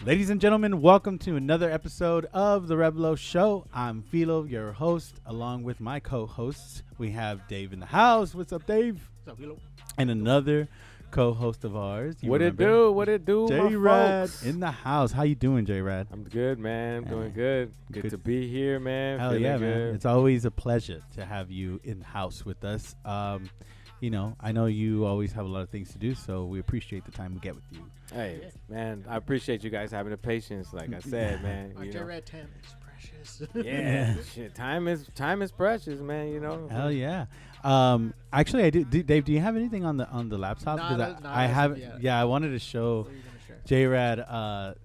Ladies and gentlemen, welcome to another episode of the Revlo Show. I'm Filo, your host, along with my co-hosts. We have Dave in the house. What's up, Dave? What's up, Filo? And another co-host of ours. What it do? What it do, Jrat in the house. How you doing, Jrat? I'm good, man. I'm doing good. Good to be here, man. Hell Feeling yeah, good. man. It's always a pleasure to have you in the house with us. You know, I know you always have a lot of things to do, so we appreciate the time we get with you. Hey, man, I appreciate you guys having the patience. Like I said, man. Our You know. Jrat time is precious. Yeah, shit. Time is precious, man. You know. Hell yeah. Actually, I do. Dave, do you have anything on the laptop? Because I haven't. Yeah, I wanted to show Jrat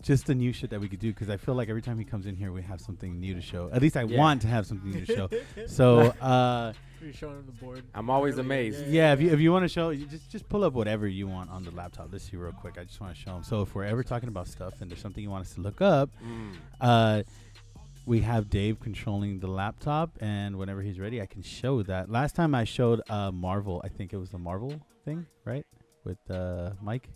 just the new shit that we could do, because I feel like every time he comes in here, we have something new to show. At least I want to have something new to show. So. You're showing him the board. I'm always amazed. Yeah, if you want to show, you just pull up whatever you want on the laptop. Let's see real quick. I just want to show them. So if we're ever talking about stuff and there's something you want us to look up, we have Dave controlling the laptop, and whenever he's ready, I can show that. Last time I showed Marvel, I think it was the Marvel thing, right? With Mike.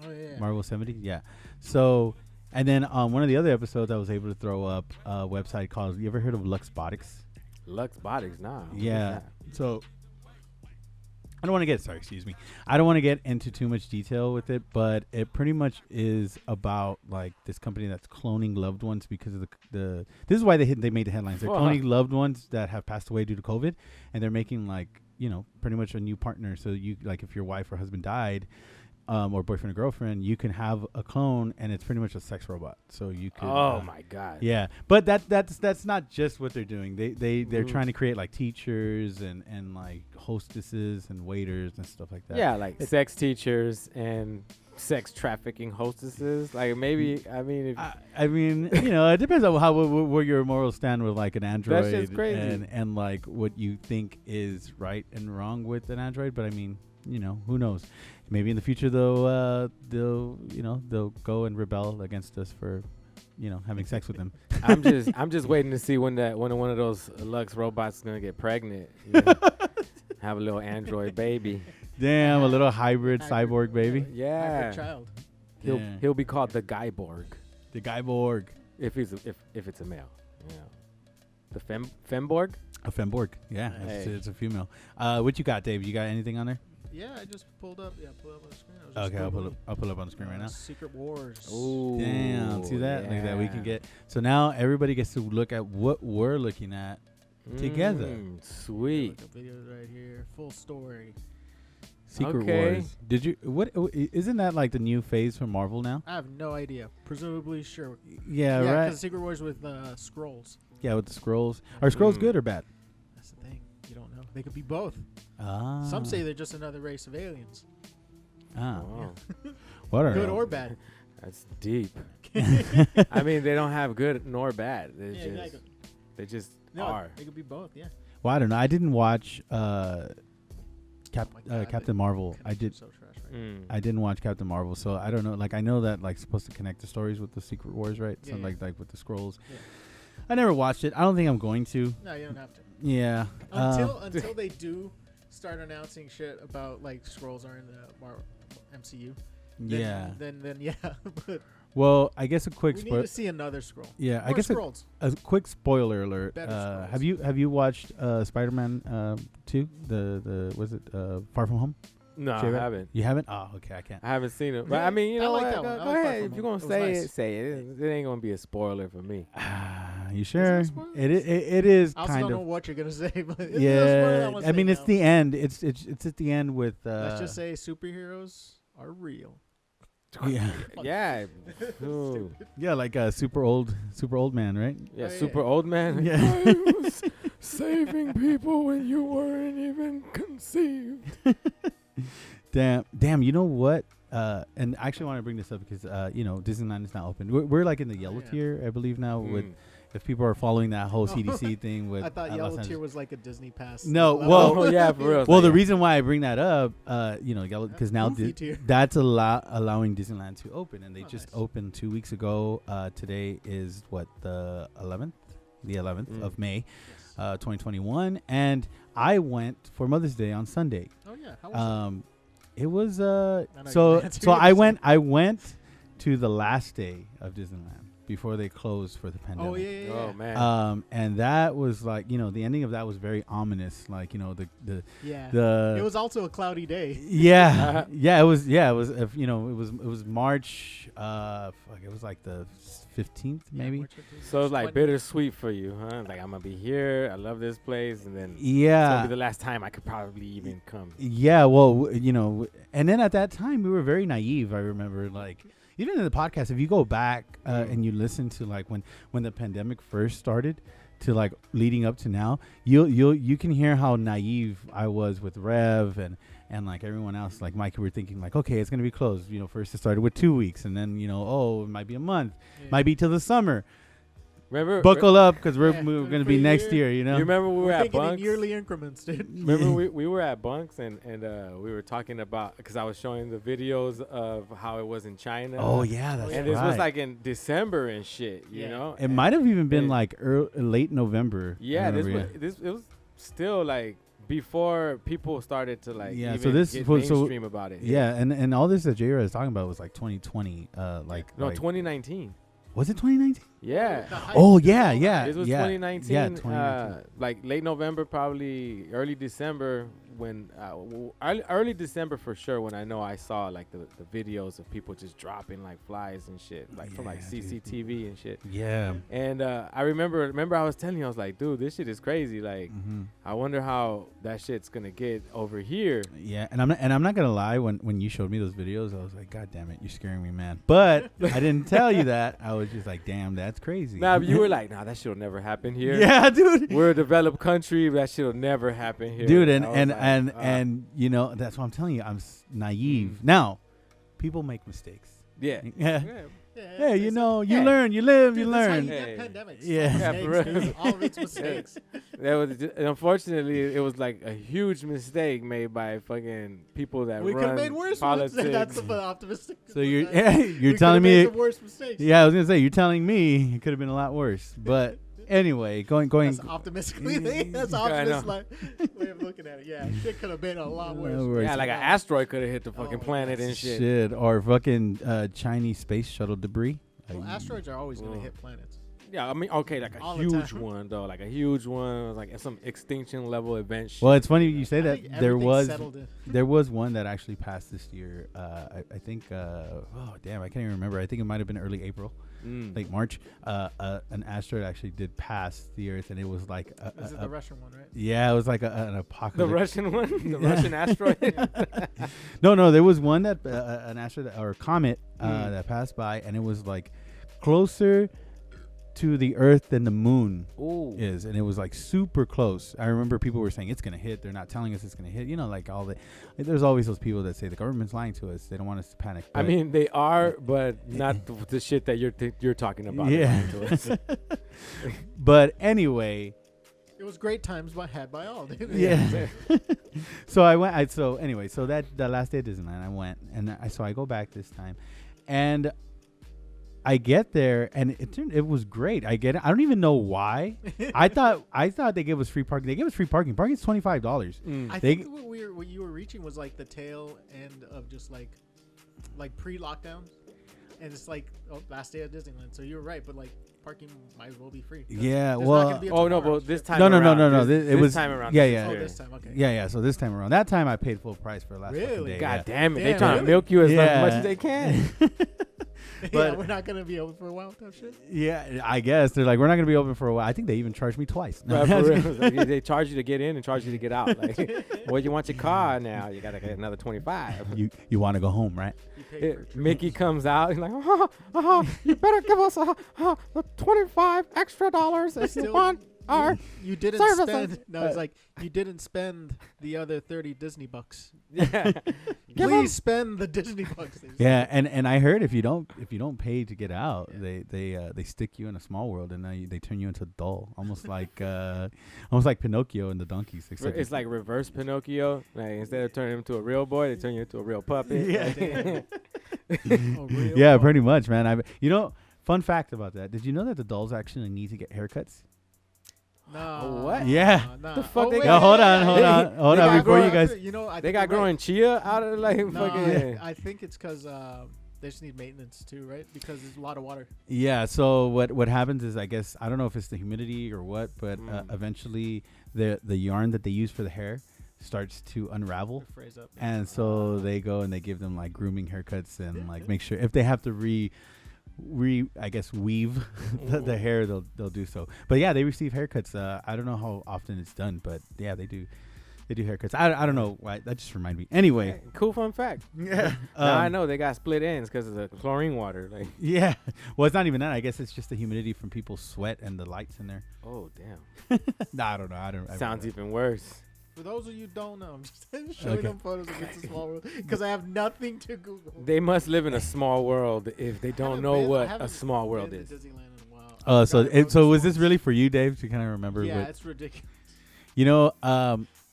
Oh, yeah. Marvel 70, yeah. So, and then on one of the other episodes, I was able to throw up a website called, you ever heard of Luxbotics? Luxbotics, nah. Yeah. So I don't want to get I don't want to get into too much detail with it, but it pretty much is about like this company that's cloning loved ones because of the this is why they made the headlines. They're cloning loved ones that have passed away due to COVID, and they're making like, you know, pretty much a new partner. So you, like, if your wife or husband died, or boyfriend or girlfriend, you can have a clone, and it's pretty much a sex robot. So you could. Oh my God. Yeah, but that's not just what they're doing. They're trying to create like teachers and like hostesses and waiters and stuff like that. Yeah, like sex teachers and sex trafficking hostesses. Like maybe, I mean, you know, it depends on where your morals stand with like an android. That's just crazy. And like what you think is right and wrong with an android. But I mean, you know, who knows? Maybe in the future they'll go and rebel against us for, you know, having sex with them. I'm just waiting to see when one of those Lux robots is gonna get pregnant. You know, have a little android baby. Damn, a little hybrid cyborg baby. Yeah. Hybrid child. He'll be called the Guyborg. The Guyborg. If it's a male. Yeah. The Femborg? A Femborg. Yeah, it's a female. What you got, Dave? You got anything on there? Yeah, I just pulled up. Yeah, pull up on the screen. Okay, I'll pull up on the screen right now. Secret Wars. Ooh, damn, see that? Yeah. Look at that. We can get. So now everybody gets to look at what we're looking at together. Sweet. Look, videos right here. Full story. Secret Wars. Did you? What? Isn't that like the new phase from Marvel now? I have no idea. Presumably, sure. Yeah, right. Because Secret Wars with scrolls. Yeah, with the scrolls. Are scrolls good or bad? That's the thing. You don't know. They could be both. Ah. Some say they're just another race of aliens. Ah. Wow. What are Good or bad. That's deep. I mean, they don't have good nor bad. They just are. They could be both. Yeah. Well, I don't know. I didn't watch Captain Marvel. I did. So trash, right? I didn't watch Captain Marvel, so I don't know. Like, I know that like supposed to connect the stories with the Secret Wars, right? Yeah, Something like with the scrolls. Yeah. I never watched it. I don't think I'm going to. No, you don't have to. Yeah. Until they do start announcing shit about like scrolls are in the MCU. Then yeah. But well, I guess a quick we need to see another scroll. Yeah, More I guess a quick spoiler alert. Better Have you watched Spider-Man 2? The was it Far From Home? No, I haven't. You haven't? Oh, okay, I can't. I haven't seen it. But I mean, you know like what? that one. Go I like ahead. Far If From you're gonna Home. say Nice. it, say it. It ain't gonna be a spoiler for me. You sure? It is I also kind don't of. know what you're gonna say, but Yeah, I mean it's the end. It's at the end with. Let's just say superheroes are real. Yeah. Yeah. Ooh. Yeah, like a super old man, right? Yeah, Oh, yeah. super old man. Yeah. I was saving people when you weren't even conceived. Damn. You know what? And I actually want to bring this up because you know, Disneyland is now open. We're like in the yellow tier, I believe now. With if people are following that whole CDC thing with. I thought yellow tier was like a Disney pass. No, level. well, yeah, for real. Well, the reason why I bring that up, you know, yellow, because now tier. that's allowing Disneyland to open, and they just nice. opened 2 weeks ago. Today is what, the 11th, of May, 2021, and I went for Mother's Day on Sunday. Oh yeah, how was It was know so you I went to the last day of Disneyland before they closed for the pandemic. Oh yeah. Oh man. And that was like, the ending of that was very ominous. Like, the It was also a cloudy day. yeah, it was it was March. It was like the 15th maybe. So it's like bittersweet for you, huh? Like, I'm gonna be here. I love this place, and then it's Yeah. gonna be the last time I could probably even come. Yeah, well, and then at that time we were very naive. I remember, like, even in the podcast, if you go back and you listen to like when the pandemic first started, to like leading up to now, you can hear how naive I was with Rev and like everyone else. Like Mike, we were thinking like, okay, it's gonna be closed. First it started with 2 weeks, and then it might be a month, might be till the summer. Remember, Buckle up, because we're gonna be next year. You remember we were at thinking in Bunks? yearly increments, dude. Remember we were at Bunks and we were talking about, because I was showing the videos of how it was in China. Oh yeah, that's and right. this was like in December and shit, you know. It might have even been like late November. Yeah, it was still like before people started to like so this get was mainstream about it. Yeah, and all this that Jrat is talking about was like 2020. 2019. Was it 2019? Yeah. Oh yeah. It was 2019. Yeah, 2019. Like late November, probably early December, when early December for sure, when I know I saw like the videos of people just dropping like flies and shit, like from like CCTV and shit. Yeah. And I remember I was telling you, I was like, dude, this shit is crazy. Like, I wonder how that shit's gonna get over here. Yeah, and I'm not gonna lie, when you showed me those videos, I was like, God damn it, you're scaring me, man. But I didn't tell you that. I was just like, damn, that's crazy. Nah, but you were like, nah, that shit'll never happen here. Yeah, dude. We're a developed country. That shit'll never happen here. Dude, and that's what I'm telling you. I'm naive. Now, people make mistakes. Yeah. Hey, you learn, you live, you learn. That's how you get pandemics. Yeah. For real. All of its mistakes. Unfortunately, it was like a huge mistake made by fucking people that We could have run made worse politics. ones. That's the optimistic. So you're We telling could've me made some worse mistakes. Yeah, I was gonna say, you're telling me it could have been a lot worse. But anyway, going. That's optimistically. That's optimistic way of looking at it. Yeah, it could have been a lot worse. Yeah, like an asteroid could have hit the fucking planet and shit. Or fucking Chinese space shuttle debris. Well, asteroids are always going to hit planets. Yeah, I mean, okay, like All a the huge time. one though, like a huge one, like some extinction level event. Shit. Well, it's funny you say I that. think There everything's settled in. was one that actually passed this year. I think. Oh damn, I can't even remember. I think it might have been early April, late March. An asteroid actually did pass the Earth, and it was like. This is the Russian one, right? Yeah, it was like an apocalypse. The Russian one, the Russian asteroid. No, there was one that an asteroid or a comet that passed by, and it was like closer to the Earth than the moon is, and it was like super close. I remember people were saying it's gonna hit. They're not telling us it's gonna hit. Like there's always those people that say the government's lying to us. They don't want us to panic. I mean, they are, but not the shit that you're talking about. Yeah. To us. But anyway, It was great times had by all. yeah. So I went. So that the last day of Disneyland, I went, and I go back this time, and I get there, and it was great. I get it. I don't even know why. I thought they gave us free parking. They gave us free parking. Parking's $25. I think what you were reaching was like the tail end of just like pre-lockdown, and it's like last day of Disneyland. So you're right, but like parking might as well be free. Yeah. There's Well. not gonna be a Oh no, tomorrow but this trip. time. No. around, This time around. Yeah, this yeah. Oh, year. this time, okay. Yeah. So this time around. That time I paid full price for the last fucking Really? day. God yeah. damn it! They Damn, trying to really? milk you as Yeah. much as they can. Yeah, But- we're not gonna be open for a while. Type shit. Yeah, I guess they're like, we're not gonna be open for a while. I think they even charged me twice. No, Right, for real. Like, they charge you to get in and charge you to get out. Like, well, you want your car now? You gotta get another 25. you want to go home, right? You paid for it. Mickey comes out. He's like, you better give us the $25 extra if you Still, want our you didn't services. spend. No, it's like you didn't spend the other 30 Disney bucks. Yeah. Please spend the Disney bucks. Yeah, and I heard if you don't pay to get out, they stick you in a small world, and then they turn you into dull, almost like Pinocchio and the donkeys. Except It's like reverse Pinocchio. Like, instead of turning him into a real boy, they turn you into a real puppet. Yeah. Real yeah, talk. pretty much, man. Fun fact about that. Did you know that the dolls actually need to get haircuts? No. What? Yeah. Nah. The fuck they wait, No, hold on, hold They- on, hold they on. got Before you growing- guys, You know, I They think got you're right. growing chia out of like No, fucking. I think it's because They just need maintenance too, right? Because there's a lot of water. Yeah. So what happens is, I guess, I don't know if it's the humidity or what, but eventually the yarn that they use for the hair starts to unravel, Phrase up. and so they go and they give them like grooming haircuts and like make sure if they have to I guess weave the hair, they'll do so. But yeah, they receive haircuts. I don't know how often it's done, but yeah, they do haircuts. I don't know why. That just reminded me. Anyway, Hey, cool fun fact. yeah. Now I know they got split ends because of the chlorine water. Like, Yeah. Well, it's not even that. I guess it's just the humidity from people's sweat and the lights in there. oh damn, Nah, I don't know. I don't. sounds even worse. For those of you who don't know, I'm just showing Okay. them photos of It's a Small World because I have nothing to Google. They must live in a small world if they don't know what a small world is. Disneyland in a while. So was this really for you, Dave, to kind of remember? Yeah, what, it's ridiculous. you know,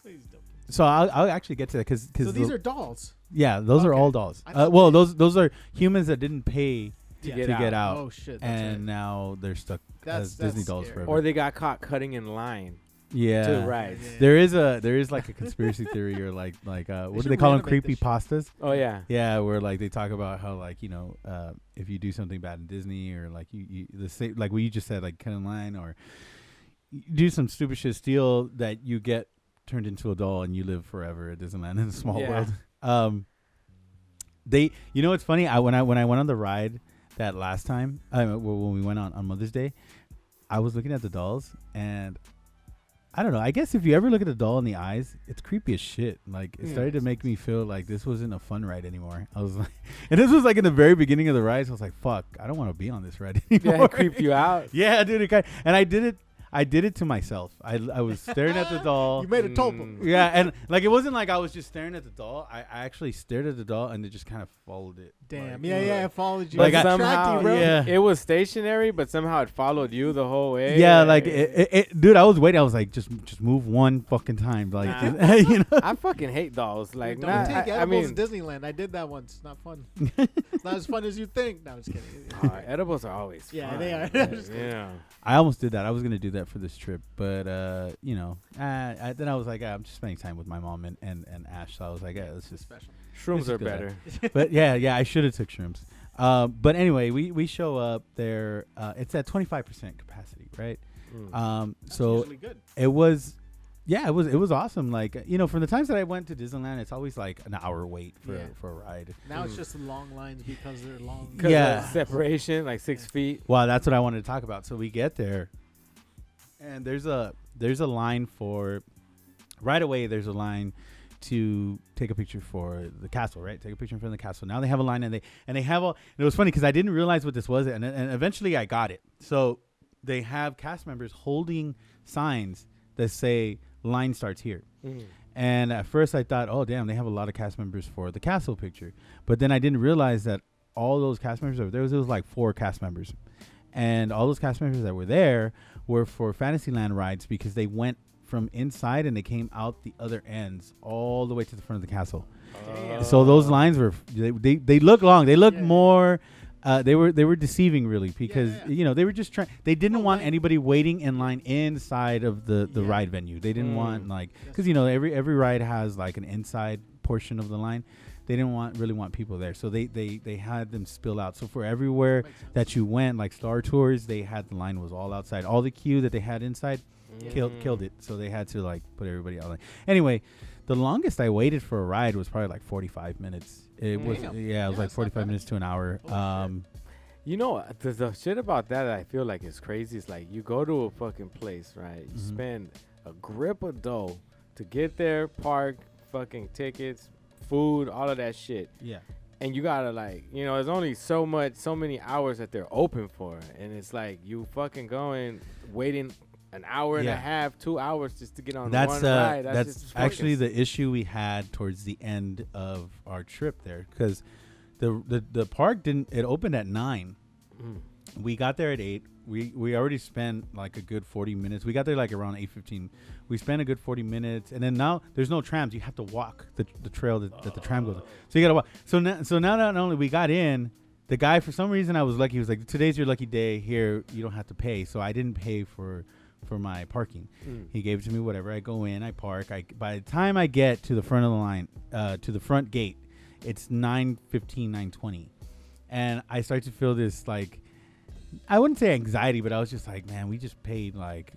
Please don't. so I'll actually get to that because So these are dolls. yeah, those are Okay. all dolls. I thought Well, they- those are humans that didn't pay To Yeah. get to out. get out, Oh shit! That's and right. now they're stuck That's- as Disney that's dolls scary. forever. Or they got caught cutting in line yeah. to rides. Yeah. There is like a conspiracy theory or like what do should they call them? reanimate Creepy this shit. pastas. Oh yeah. Yeah, where like they talk about how like if you do something bad in Disney or like you the same like what you just said, like cut in line or you do some stupid shit, steal that, you get turned into a doll and you live forever at Disneyland in a small Yeah. world. They it's funny, when I went on the ride that last time when we went on Mother's Day, I was looking at the dolls and I don't know. I guess if you ever look at a doll in the eyes, it's creepy as shit. Like, it started to make me feel like this wasn't a fun ride anymore. I was like, and this was like in the very beginning of the ride. So I was like, fuck, I don't want to be on this ride anymore. Yeah, it creeped you out. Yeah, dude. And I did it to myself. I was staring at the doll. You made a topo. Yeah, and like it wasn't like I was just staring at the doll. I actually stared at the doll and it just kind of followed it. Damn. Like, Yeah. I followed you. Like, It I- tracked somehow, you, bro. yeah. It was stationary, but somehow it followed you the whole way. Yeah, like dude, I was waiting. I was like, just move one fucking time, like Nah. you know. I fucking hate dolls. Like, Don't not, take I edibles mean, to Disneyland. I did that once. Not fun. Not as fun as you think. No, I'm just kidding. edibles are always Yeah, fun. they are. But, I'm just kidding. yeah. I almost did that. I was gonna do that for this trip, but then I was like, I'm just spending time with my mom and Ash. So I was like, let's just. Special. Shrooms This is are good, better. But yeah, I should have took shrooms. But anyway, we show up there. It's at 25% capacity, right? That's So usually good. it was. Yeah, it was awesome. Like, from the times that I went to Disneyland, it's always like an hour wait for a ride. Now it's just long lines because they're long. 'Cause Yeah. of separation, like 6 feet. Well, that's what I wanted to talk about. So we get there, and there's a line for right away. There's a line to take a picture for the castle, right? Take a picture in front of the castle. Now they have a line, and they have all. And it was funny because I didn't realize what this was, and eventually I got it. So they have cast members holding signs that say line starts here. And at first I thought, oh damn, they have a lot of cast members for the castle picture. But then I didn't realize that all those cast members there was like 4 cast members, and all those cast members that were there were for Fantasyland rides because they went from inside and they came out the other ends all the way to the front of the castle. So those lines were they look long. They look more. They were deceiving really because they were just trying. They didn't want anybody waiting in line inside of the ride venue. They didn't want like because every ride has like an inside portion of the line. They didn't really want people there, so they had them spill out. So for everywhere that you went, like Star Tours, they had the line was all outside. All the queue that they had inside killed it. So they had to like put everybody out. Anyway, the longest I waited for a ride was probably like 45 minutes. It was like 45 minutes to an hour. The shit about that I feel like is crazy. It's like you go to a fucking place, right? You spend a grip of dough to get there, park, fucking tickets, food, all of that shit. Yeah. And you gotta there's only so many hours that they're open for, and it's like you fucking going, waiting an hour and a half, 2 hours just to get on one ride. That's actually the issue we had towards the end of our trip there, because the park it opened at 9. We got there at 8. We already spent like a good 40 minutes. We got there like around 8:15. We spent a good 40 minutes, and then now there's no trams. You have to walk the trail that the tram goes on. So you gotta walk. So now not only we got in, the guy, for some reason I was lucky. He was like, today's your lucky day. Here, you don't have to pay. So I didn't pay for my parking. He gave it to me, whatever. I go in, I park. By the time I get to the front of the line, to the front gate, it's 9:15, 9:20. and I started to feel this like, I wouldn't say anxiety, but I was just like, man, we just paid like,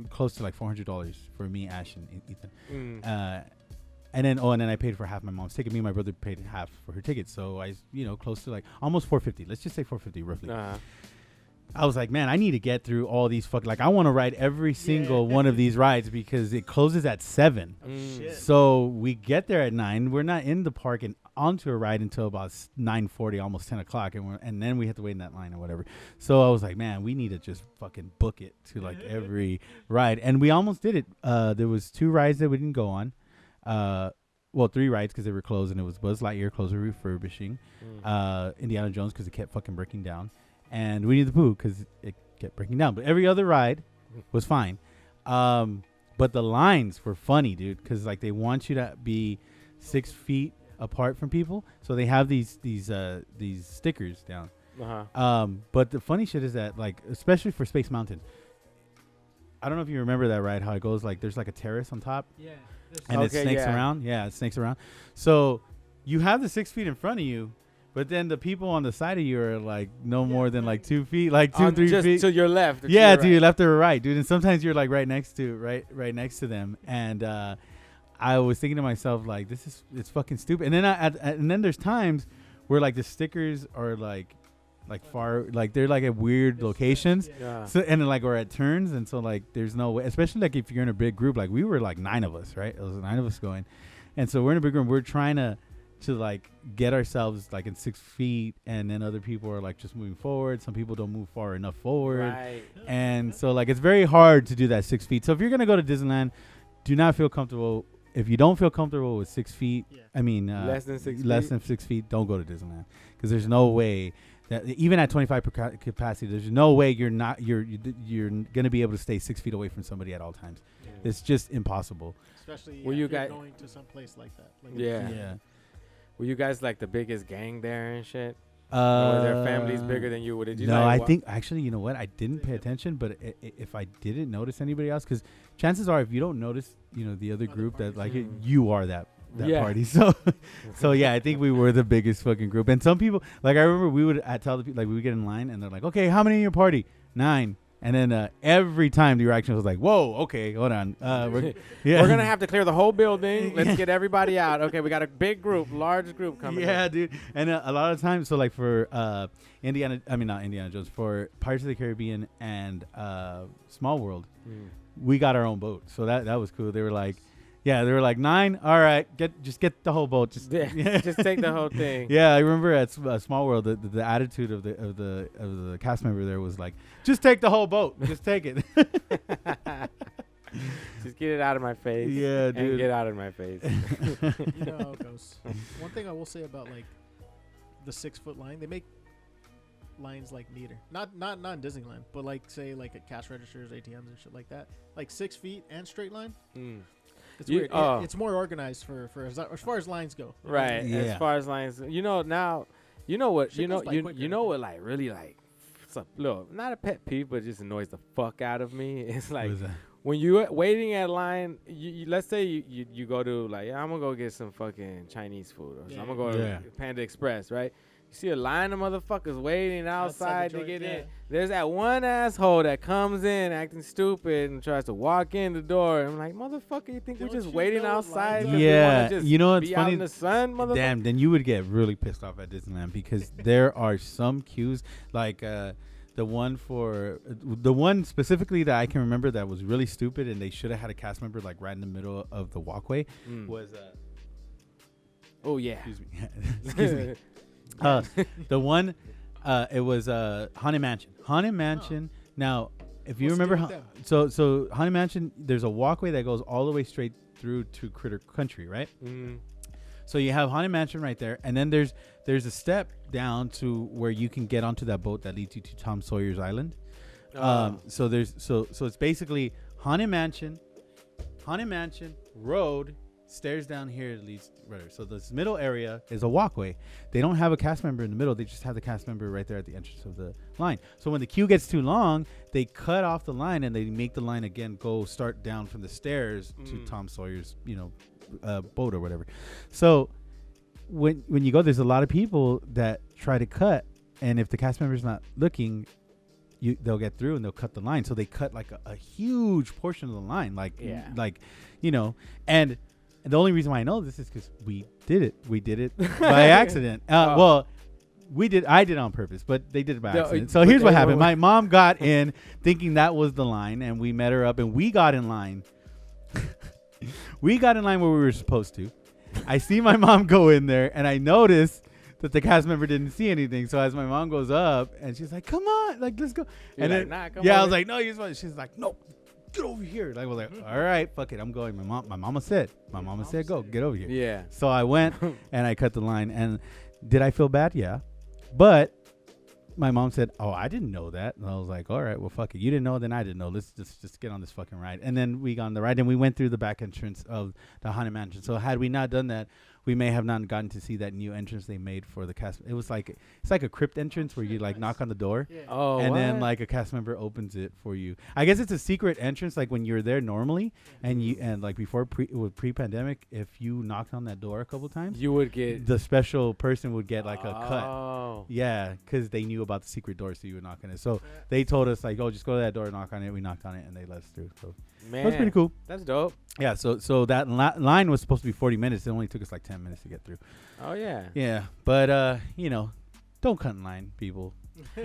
close to like $400 for me, Ash, and Ethan. And then I paid for half my mom's ticket. Me and my brother paid half for her ticket. So I, close to like almost $450. Let's just say $450 roughly. I was like, man, I need to get through all these I want to ride every single one of these rides because it closes at 7. Oh, shit. So we get there at 9. We're not in the park and onto a ride until about 9:40, almost 10 o'clock. And then we have to wait in that line or whatever. So I was like, man, we need to just fucking book it to like every ride. And we almost did it. There was 2 rides that we didn't go on. 3 rides because they were closed, and it was Buzz Lightyear closed or refurbishing. Indiana Jones because it kept fucking breaking down. And Winnie the Pooh because it kept breaking down. But every other ride was fine. But the lines were funny, dude, because like they want you to be 6 feet apart from people. So they have these stickers down. But the funny shit is that, like, especially for Space Mountain, I don't know if you remember that ride, how it goes, like there's like a terrace on top. Yeah. And it snakes around. Yeah, it snakes around. So you have the 6 feet in front of you, but then the people on the side of you are like no more than like 2 feet, like 2, 3 feet. To your left. Yeah, to your left or right, dude. And sometimes you're like right next to them. And I was thinking to myself, like, it's fucking stupid. And then and then there's times where like the stickers are like far, like they're like at weird locations. Yeah. So and then like we're at turns, and so like there's no way, especially like if you're in a big group, like we were like 9 of us, right? It was 9 of us going, and so we're in a big group. We're trying to like get ourselves like in 6 feet, and then other people are like just moving forward. Some people don't move far enough forward, Right. and so like it's very hard to do that 6 feet. So if you're gonna go to Disneyland, do not feel comfortable. If you don't feel comfortable with 6 feet, I mean less than 6 feet. Less than 6 feet, don't go to Disneyland, because there's no way that even at 25 capacity, there's no way you're gonna be able to stay 6 feet away from somebody at all times. It's just impossible. Especially Were if you you're guys going to some place like that. Like Yeah. Were you guys like the biggest gang there and shit? Or were their families bigger than you? Did you No, I think actually, you know what? I didn't pay attention, but if I didn't notice anybody else, because chances are, if you don't notice, the other group that like it, you are that party. So yeah, I think we were the biggest fucking group. And some people, like I remember, we would tell the people, like we would get in line, and they're like, "Okay, how many in your party?" 9. And then every time the reaction was like, "Whoa, okay, hold on, we're gonna have to clear the whole building. Let's get everybody out. Okay, we got a big group, large group coming. Yeah, dude. And a lot of times, so like for not Indiana Jones, for Pirates of the Caribbean and Small World, we got our own boat. So that was cool. They were like, 9. All right, just get the whole boat. Just take the whole thing. Yeah, I remember at Small World, the attitude of the cast member there was like, just take the whole boat. Just take it. Just get it out of my face. Yeah, dude. And get out of my face. You know how it goes. One thing I will say about like the 6 foot line, they make lines like neater. Not in Disneyland, but like say like at cash registers, ATMs and shit like that. Like 6 feet and straight line. It's weird. It's more organized for as far as lines go. Right. Yeah. As far as lines, now, what like really like, look, not a pet peeve, but it just annoys the fuck out of me. It's like when you're waiting at line, let's say you go to like, I'm gonna go get some fucking Chinese food, or I'm gonna go to Panda Express, right? You see a line of motherfuckers waiting outside to get in. There's that one asshole that comes in acting stupid and tries to walk in the door. I'm like, motherfucker, you think we're just waiting outside? Yeah, just you know, it's be funny. Out in the sun, motherfucker. Damn, then you would get really pissed off at Disneyland, because there are some queues, like the one specifically that I can remember that was really stupid, and they should have had a cast member like right in the middle of the walkway. Was oh yeah, excuse me. The one, it was Haunted Mansion. Haunted Mansion. Oh. Now, if you remember, so Haunted Mansion, there's a walkway that goes all the way straight through to Critter Country, right? So you have Haunted Mansion right there, and then there's a step down to where you can get onto that boat that leads you to Tom Sawyer's Island. So it's basically Haunted Mansion road. Stairs down here leads right. So this middle area is a walkway. They don't have a cast member in the middle. They just have the cast member right there at the entrance of the line. So when the queue gets too long, they cut off the line and they make the line again start down from the stairs to Tom Sawyer's, boat or whatever. So when you go, there's a lot of people that try to cut, and if the cast member's not looking, they'll get through and they'll cut the line. So they cut like a huge portion of the line, like and the only reason why I know this is because we did it by accident. Well, I did it on purpose, but they did it by accident. So here's what happened. My mom got in thinking that was the line, and we met her up, and we got in line. We got in line where we were supposed to. I see my mom go in there, and I notice that the cast member didn't see anything. So as my mom goes up, and she's like, "Come on, like let's go." You're and like, then, nah, I was like, "No, you're supposed." She's like, "No, get over here." Like I was like, "All right, fuck it, I'm going." My mama said, "Go, get over here." Yeah. So I went and I cut the line, and did I feel bad? Yeah, but my mom said, "Oh, I didn't know that." And I was like, "All right, well, fuck it. You didn't know, then I didn't know. Let's just get on this fucking ride." And then we got on the ride, and we went through the back entrance of the Haunted Mansion. So had we not done that, we may have not gotten to see that new entrance they made for the cast. It's like a crypt entrance where you like knock on the door, and then like a cast member opens it for you. I guess it's a secret entrance, like when you're there normally, and like before pre-pandemic, if you knocked on that door a couple times, you would get the special person would get like a cut. Oh. Yeah, because they knew about the secret door, so you would knock on it. So they told us like, "Oh, just go to that door, knock on it." We knocked on it, and they let us through. So Man, that was pretty cool. That's dope. Yeah, so that line was supposed to be 40 minutes. It only took us like 10 minutes to get through. Oh yeah. Yeah, but don't cut in line, people.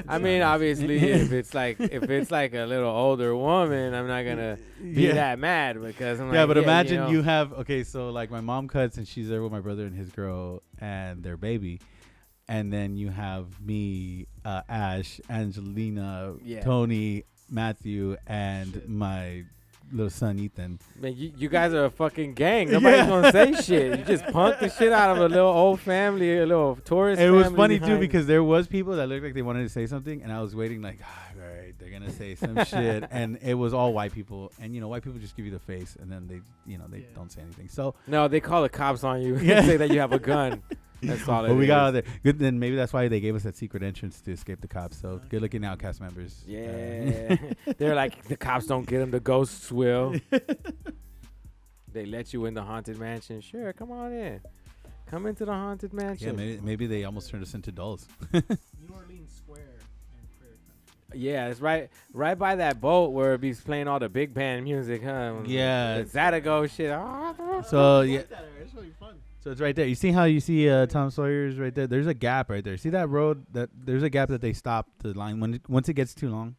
I mean, obviously, if it's like a little older woman, I'm not gonna be that mad because I'm like, but imagine you have so like my mom cuts and she's there with my brother and his girl and their baby, and then you have me, Ash, Angelina, Tony, Matthew, and my little son Ethan. Man, you guys are a fucking gang. Nobody's gonna say shit. You just punk the shit out of a little old family, a little tourist. It was funny too because there was people that looked like they wanted to say something, and I was waiting like, all right, they're gonna say some shit, and it was all white people, and white people just give you the face, and then they don't say anything. So no, they call the cops on you and say that you have a gun. That's all. But we got out there. Good. Then maybe that's why they gave us that secret entrance to escape the cops. So good looking out, cast members. Yeah, they're like the cops don't get them. The ghosts will. They let you in the haunted mansion. Sure, come on in. Come into the haunted mansion. Yeah, maybe they almost turned us into dolls. New Orleans Square and Prayer Country. Yeah, it's right by that boat where it be playing all the big band music, huh? Yeah, the Zatago shit. So yeah. It's really fun. So it's right there. You see how you see Tom Sawyer's right there? There's a gap right there. See that road? There's a gap that they stop the line once it gets too long.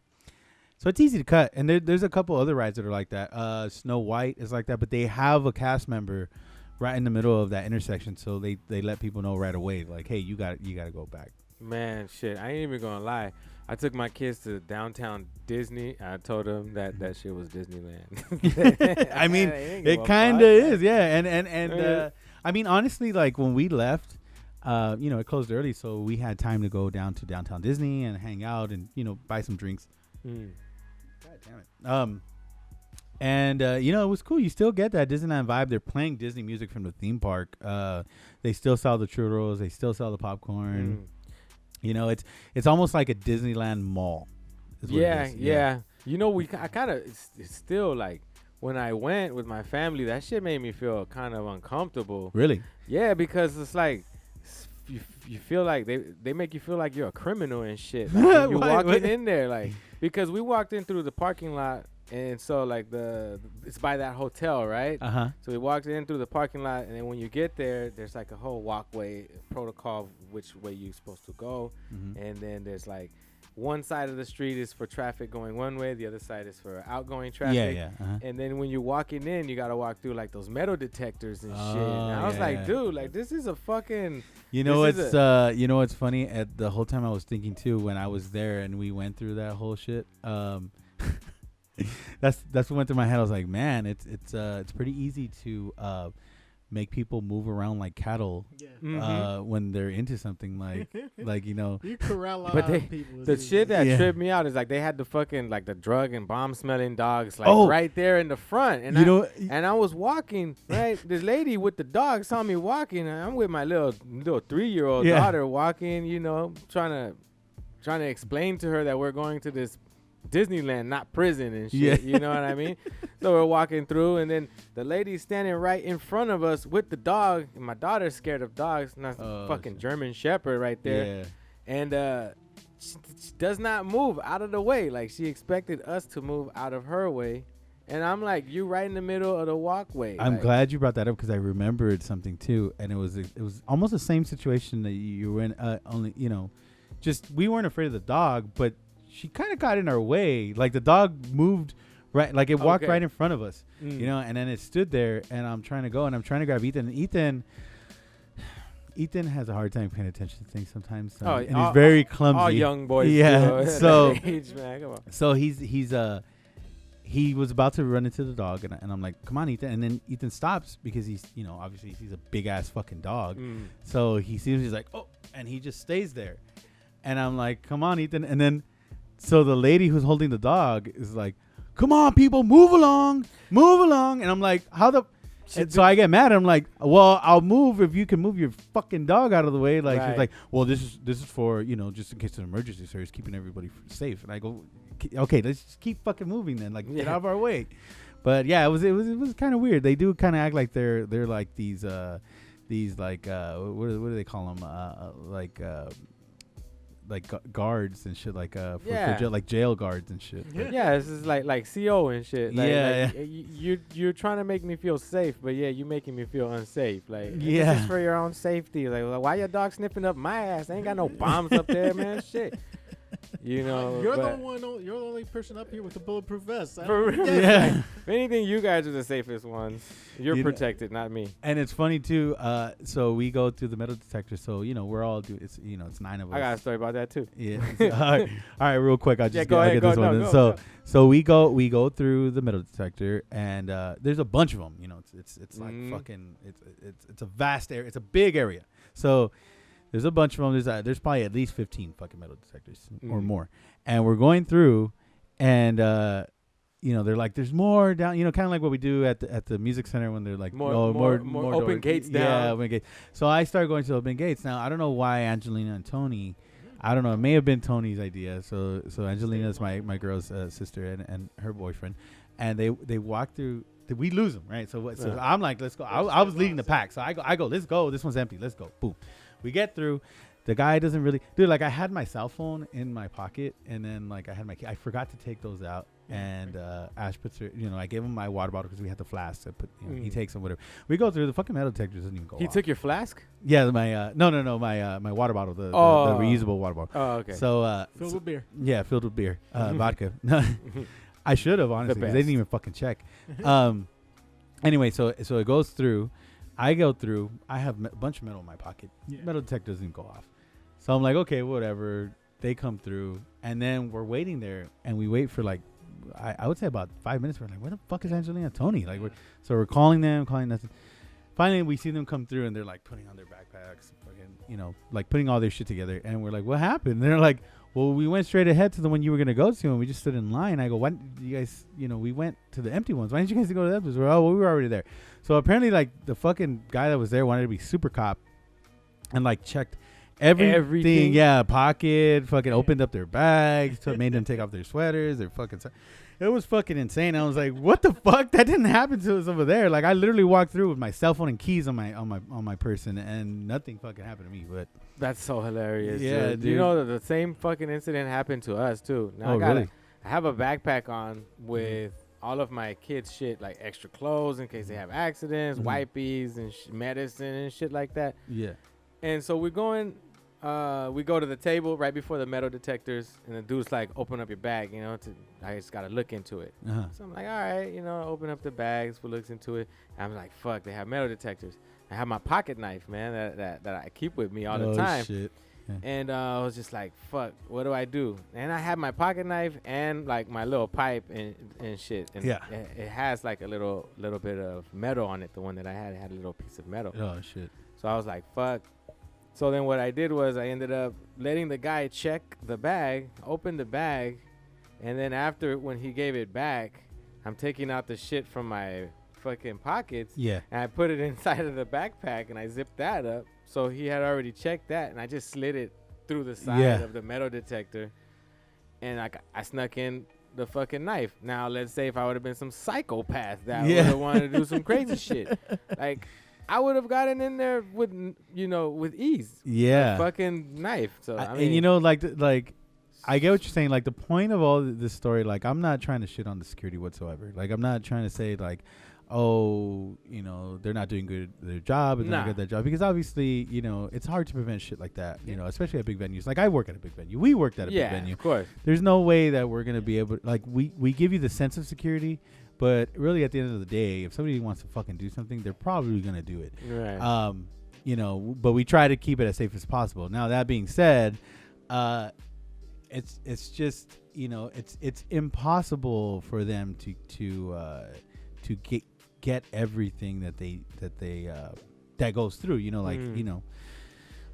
So it's easy to cut. And there's a couple other rides that are like that. Snow White is like that, but they have a cast member right in the middle of that intersection, so they let people know right away, like, hey, you got to go back. Man, shit, I ain't even gonna lie. I took my kids to downtown Disney. I told them that shit was Disneyland. I mean, it kind of is, yeah. And I mean, honestly, like when we left, it closed early, so we had time to go down to downtown Disney and hang out and buy some drinks. God damn it. And it was cool. You still get that Disneyland vibe. They're playing Disney music from the theme park. They still sell the churros. They still sell the popcorn. It's almost like a Disneyland mall. Yeah. I kind of it's still like when I went with my family, that shit made me feel kind of uncomfortable. Really? Yeah, because it's like you feel like they make you feel like you're a criminal and shit. Like you walking in there, like because we walked in through the parking lot. And so, like, it's by that hotel, right? Uh-huh. So we walked in through the parking lot, and then when you get there, there's, like, a whole walkway protocol which way you're supposed to go. Mm-hmm. And then there's, like, one side of the street is for traffic going one way. The other side is for outgoing traffic. Yeah. Uh-huh. And then when you're walking in, you got to walk through, like, those metal detectors and shit. And I was like, dude, like, this is a fucking... what's funny? At the whole time I was thinking, too, when I was there and we went through that whole shit, that's what went through my head. I was like, man, it's pretty easy to make people move around like cattle when they're into something like you corral out people. The shit that tripped me out is like they had the fucking like the drug and bomb smelling dogs like right there in the front, and I was walking right. This lady with the dog saw me walking, and I'm with my little 3-year-old daughter walking, trying to explain to her that we're going to this Disneyland, not prison and shit. You know what I mean? So we're walking through, and then the lady's standing right in front of us with the dog, and my daughter's scared of dogs, not fucking German Shepherd right there. and she does not move out of the way. Like, she expected us to move out of her way. And I'm like, you right in the middle of the walkway. I'm like, glad you brought that up because I remembered something too, and it was almost the same situation that you were in. Only just we weren't afraid of the dog, but she kind of got in our way. Like the dog moved right, like it walked right in front of us, and then it stood there, and I'm trying to go, and I'm trying to grab Ethan. And Ethan has a hard time paying attention to things sometimes, and he's very clumsy. All young boys, yeah. So age, man, come on. So he was about to run into the dog, and I'm like, come on, Ethan. And then Ethan stops because he's, obviously he's a big ass fucking dog. So he sees, he's like, oh, and he just stays there. And I'm like, come on, Ethan. And then, so the lady who's holding the dog is like, come on, people, move along. And I'm like, how the... So I get mad. I'm like, well, I'll move if you can move your fucking dog out of the way. Like, she's like, well, this is for, just in case of an emergency, so it's keeping everybody safe. And I go, okay, let's just keep fucking moving then. Like, get out of our way. But yeah, it was kind of weird. They do kind of act like they're like these like what do they call them? Like guards and shit, like for jail, like jail guards and shit. Yeah, this is like CO and shit. Like, yeah. You're trying to make me feel safe, but you making me feel unsafe. Like, yeah, this is for your own safety. Like why your dog sniffing up my ass? I ain't got no bombs up there, man. Shit. You're the only person up here with a bulletproof vest. For real. Yeah. If anything, you guys are the safest ones. You're protected, not me. And it's funny too. So we go through the metal detector. So we're all it's 9 of us. I got a story about that too. Yeah. all right. Real quick. I'll just I'll get this one. So we go through the metal detector, and there's a bunch of them. It's like fucking. It's a vast area. It's a big area. So. There's a bunch of them. There's probably at least 15 fucking metal detectors or more. And we're going through, and they're like, there's more down. Kind of like what we do at the music center when they're like, more open gates down. Yeah, open gates. So I started going to open gates. Now I don't know why Angelina and Tony. I don't know. It may have been Tony's idea. So Angelina's my girl's sister and her boyfriend, and they walk through. We lose them, right? So I'm like, let's go. I was leading the pack, so I go, let's go. This one's empty. Let's go. Boom. We get through. The guy doesn't really... Dude, like, I had my cell phone in my pocket, and then, like, I had my... I forgot to take those out, and Ash puts her... I gave him my water bottle because we had the flask. So he takes them, whatever. We go through. The fucking metal detector doesn't even go off. He took your flask? Yeah, my... No, my water bottle. The reusable water bottle. Oh, okay. So... filled with beer. Yeah, filled with beer. Vodka. I should have, honestly, because they didn't even fucking check. Anyway, so it goes through... I go through. I have a bunch of metal in my pocket. Yeah. Metal detector doesn't go off. So I'm like, okay, whatever. They come through. And then we're waiting there. And we wait for like, I would say about 5 minutes. We're like, where the fuck is Angelina and Tony? Like, we're calling nothing. Finally, we see them come through. And they're like putting on their backpacks. Fucking, like putting all their shit together. And we're like, what happened? And they're like, well, we went straight ahead to the one you were going to go to. And we just stood in line. I go, why didn't you guys, we went to the empty ones. Why didn't you guys go to the empty ones? We were already there. So apparently, like, the fucking guy that was there wanted to be super cop and, like, checked everything. Yeah, pocket, fucking opened up their bags, made them take off their sweaters, their fucking... It was fucking insane. I was like, what the fuck? That didn't happen to us over there. Like, I literally walked through with my cell phone and keys on my person, and nothing fucking happened to me. But that's so hilarious. Yeah, dude. You know, the same fucking incident happened to us, too. Now really? I have a backpack on with... all of my kids' shit, like extra clothes in case they have accidents, wipes and medicine and shit like that. Yeah. And so we go to the table right before the metal detectors, and the dude's like, open up your bag, I just got to look into it. Uh-huh. So I'm like, all right, open up the bags, we looks into it. And I'm like, fuck, they have metal detectors. I have my pocket knife, man, that I keep with me all the time. Shit. Yeah. And I was just like, fuck, what do I do? And I had my pocket knife and like my little pipe and shit. And it has like a little bit of metal on it. The one that I had, it had a little piece of metal. Oh, shit. So I was like, fuck. So then what I did was I ended up letting the guy check the bag, open the bag. And then after, when he gave it back, I'm taking out the shit from my fucking pockets. Yeah. And I put it inside of the backpack and I zipped that up. So he had already checked that, and I just slid it through the side of the metal detector, and I snuck in the fucking knife. Now, let's say if I would have been some psychopath that would have wanted to do some crazy shit. Like, I would have gotten in there with with ease. Yeah. A fucking knife. So I mean, and like I get what you're saying. Like the point of all this story, like I'm not trying to shit on the security whatsoever. Like I'm not trying to say like, oh, they're not doing good their job and they're not good at their job, because obviously, it's hard to prevent shit like that. Especially at big venues. Like I work at a big venue. We worked at a big venue. Of course. There's no way that we're gonna be able to, like we give you the sense of security, but really at the end of the day, if somebody wants to fucking do something, they're probably gonna do it. Right. But we try to keep it as safe as possible. Now that being said, it's just it's impossible for them to get everything that goes through.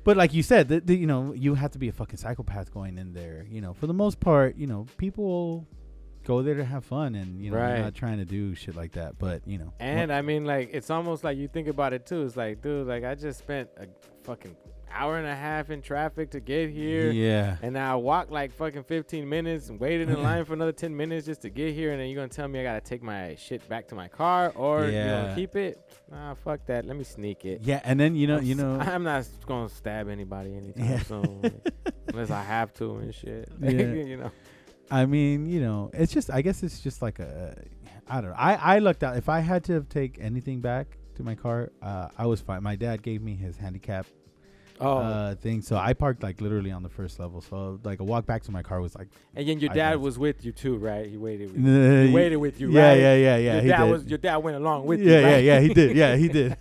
But like you said, you have to be a fucking psychopath going in there. For the most part, people go there to have fun, and they're not trying to do shit like that. But and I mean, like, it's almost like you think about it too. It's like, dude, like I just spent a fucking hour and a half in traffic to get here. Yeah. And now I walked like fucking 15 minutes and waited in line for another 10 minutes just to get here. And then you're going to tell me I got to take my shit back to my car or keep it? Nah, fuck that. Let me sneak it. Yeah. And then, I'm not going to stab anybody anytime soon. Unless I have to and shit. Yeah. I mean, it's just, I guess it's just like I don't know. I looked out. If I had to take anything back to my car, I was fine. My dad gave me his handicap thing, so I parked like literally on the first level, so like a walk back to my car was like. And then your dad was with you too, right? He waited with you. He waited with you, right? Yeah. Your dad went along with you, right? right? Yeah, he did. Yeah, he did.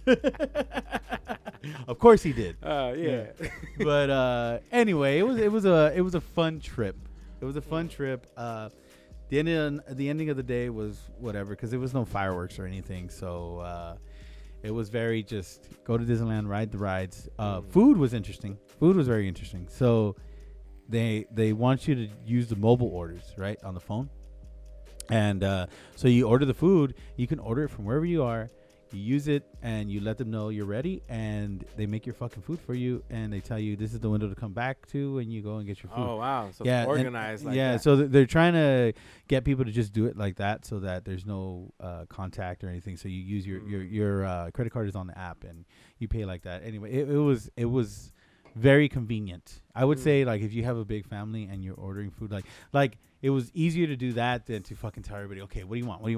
Of course he did. Yeah. But anyway, it was a fun trip. It was a fun trip. The ending of the day was whatever, because there was no fireworks or anything, so it was very just go to Disneyland, ride the rides. Food was interesting. Food was very interesting. So they want you to use the mobile orders, right, on the phone. And so you order the food. You can order it from wherever you are. You use it and you let them know you're ready, and they make your fucking food for you, and they tell you this is the window to come back to, and you go and get your food. Oh wow! So it's organized like that. So they're trying to get people to just do it like that, so that there's no contact or anything. So you use your credit card is on the app, and you pay like that. Anyway, it was very convenient. I would say, like, if you have a big family and you're ordering food, like it was easier to do that than to fucking tell everybody, okay, what do you want? All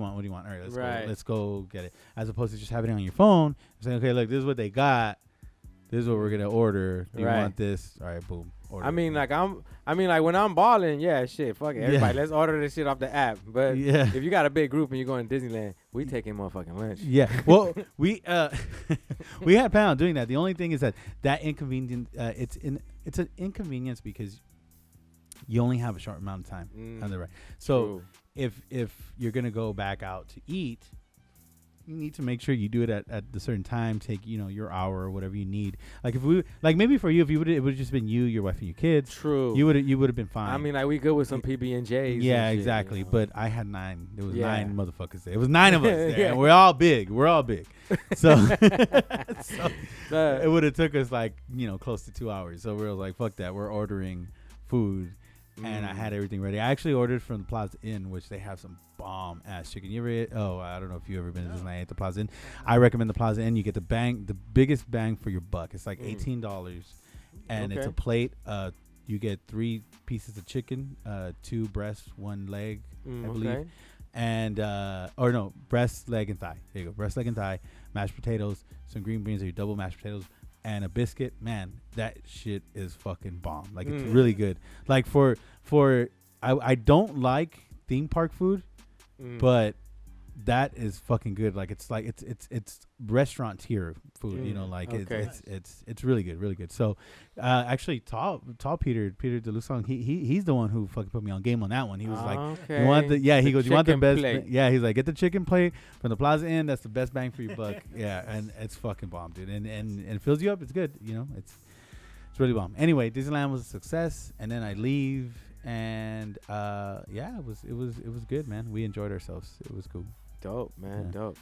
right, let's go get it. As opposed to just having it on your phone, saying, okay, look, this is what they got. This is what we're gonna order. Do you want this? All right, boom. Order. I mean, when I'm balling, yeah, shit, fuck it, everybody, let's order this shit off the app. But if you got a big group and you're going to Disneyland, we taking motherfucking lunch. Yeah, well, we had planned on doing that. The only thing is that inconvenience. It's an inconvenience because you only have a short amount of time on the ride. So if you're gonna go back out to eat, you need to make sure you do it at the certain time. Take your hour or whatever you need. Like maybe for you, if it would have just been you, your wife, and your kids. True. You would have been fine. I mean, like, we good with some PB&Js. Yeah, exactly. But I had 9. There was 9 motherfuckers there. It was 9 of us there, and we're all big. So, it would have took us close to 2 hours. So we were like, fuck that. We're ordering food. And I had everything ready. I actually ordered from the Plaza Inn, which they have some bomb ass chicken. You ever ate? Oh, I don't know if you ever been to Disneyland at the Plaza Inn. I recommend the Plaza Inn. You get the biggest bang for your buck. It's like $18, and it's a plate. You get 3 pieces of chicken, 2 breasts, 1 leg, I believe, and breast, leg, and thigh. There you go, breast, leg, and thigh. Mashed potatoes, some green beans, or your double mashed potatoes. And a biscuit, man, that shit is fucking bomb. Like, it's really good. Like, I don't like theme park food, but that is fucking good. Like, it's restaurant tier food, it's really good. So actually tall Peter DeLuson, he's the one who fucking put me on game on that one. He was like, you want he goes, you want the best plate. Yeah, he's like, get the chicken plate from the Plaza Inn, that's the best bang for your buck. Yeah, and it's fucking bomb, dude. And it fills you up. It's good, it's really bomb. Anyway, Disneyland was a success, and then I leave, and it was good, man. We enjoyed ourselves. It was cool. Dope, man. Dope.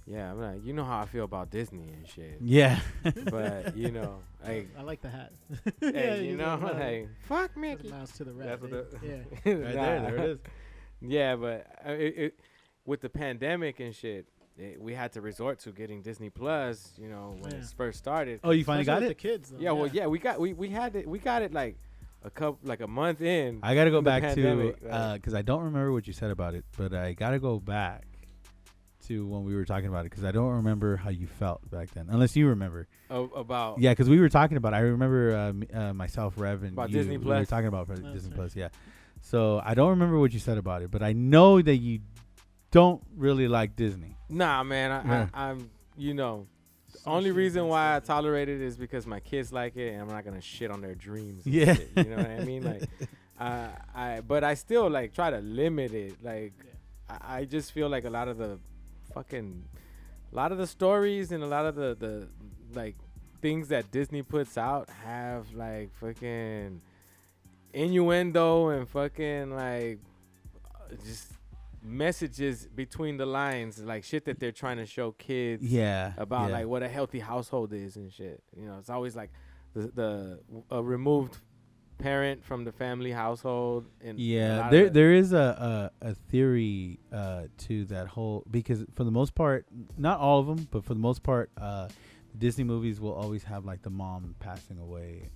Yeah, I'm like, you know how I feel about Disney and shit. Yeah. But, I like the hat. Hey, fuck Mickey. Mouse to the right. That's what right there it is. Yeah, but with the pandemic and shit, we had to resort to getting Disney Plus, you know, when Yeah. it first started. Oh, you finally Especially got with it? the kids, though. Yeah, well, yeah, we got it like a month in. I gotta go in the back to pandemic, like- because I don't remember what you said about it, but I gotta go back to when we were talking about it because I don't remember how you felt back then, unless you remember. About Yeah, because we were talking about. I remember myself, Rev, and About you. Disney We were Plus? talking about That's Disney right. Plus. Yeah. So I don't remember what you said about it, but I know that you don't really like Disney. Nah, man, Yeah. I'm you know. Some Only shit reason against why I Disney. tolerate it is because my kids like it, and I'm not gonna shit on their dreams. and Yeah. shit, you know what I mean. Like, but I still like try to limit it. Like, Yeah. I just feel like a lot of the stories and a lot of the like things that Disney puts out have like fucking innuendo and fucking like just messages between the lines, like shit that they're trying to show kids Yeah. about yeah. like what a healthy household is and shit. You know, it's always like the removed parent from the family household. And Yeah, there is a theory to that whole, because for the most part, not all of them, but for the most part, Disney movies will always have like the mom passing away.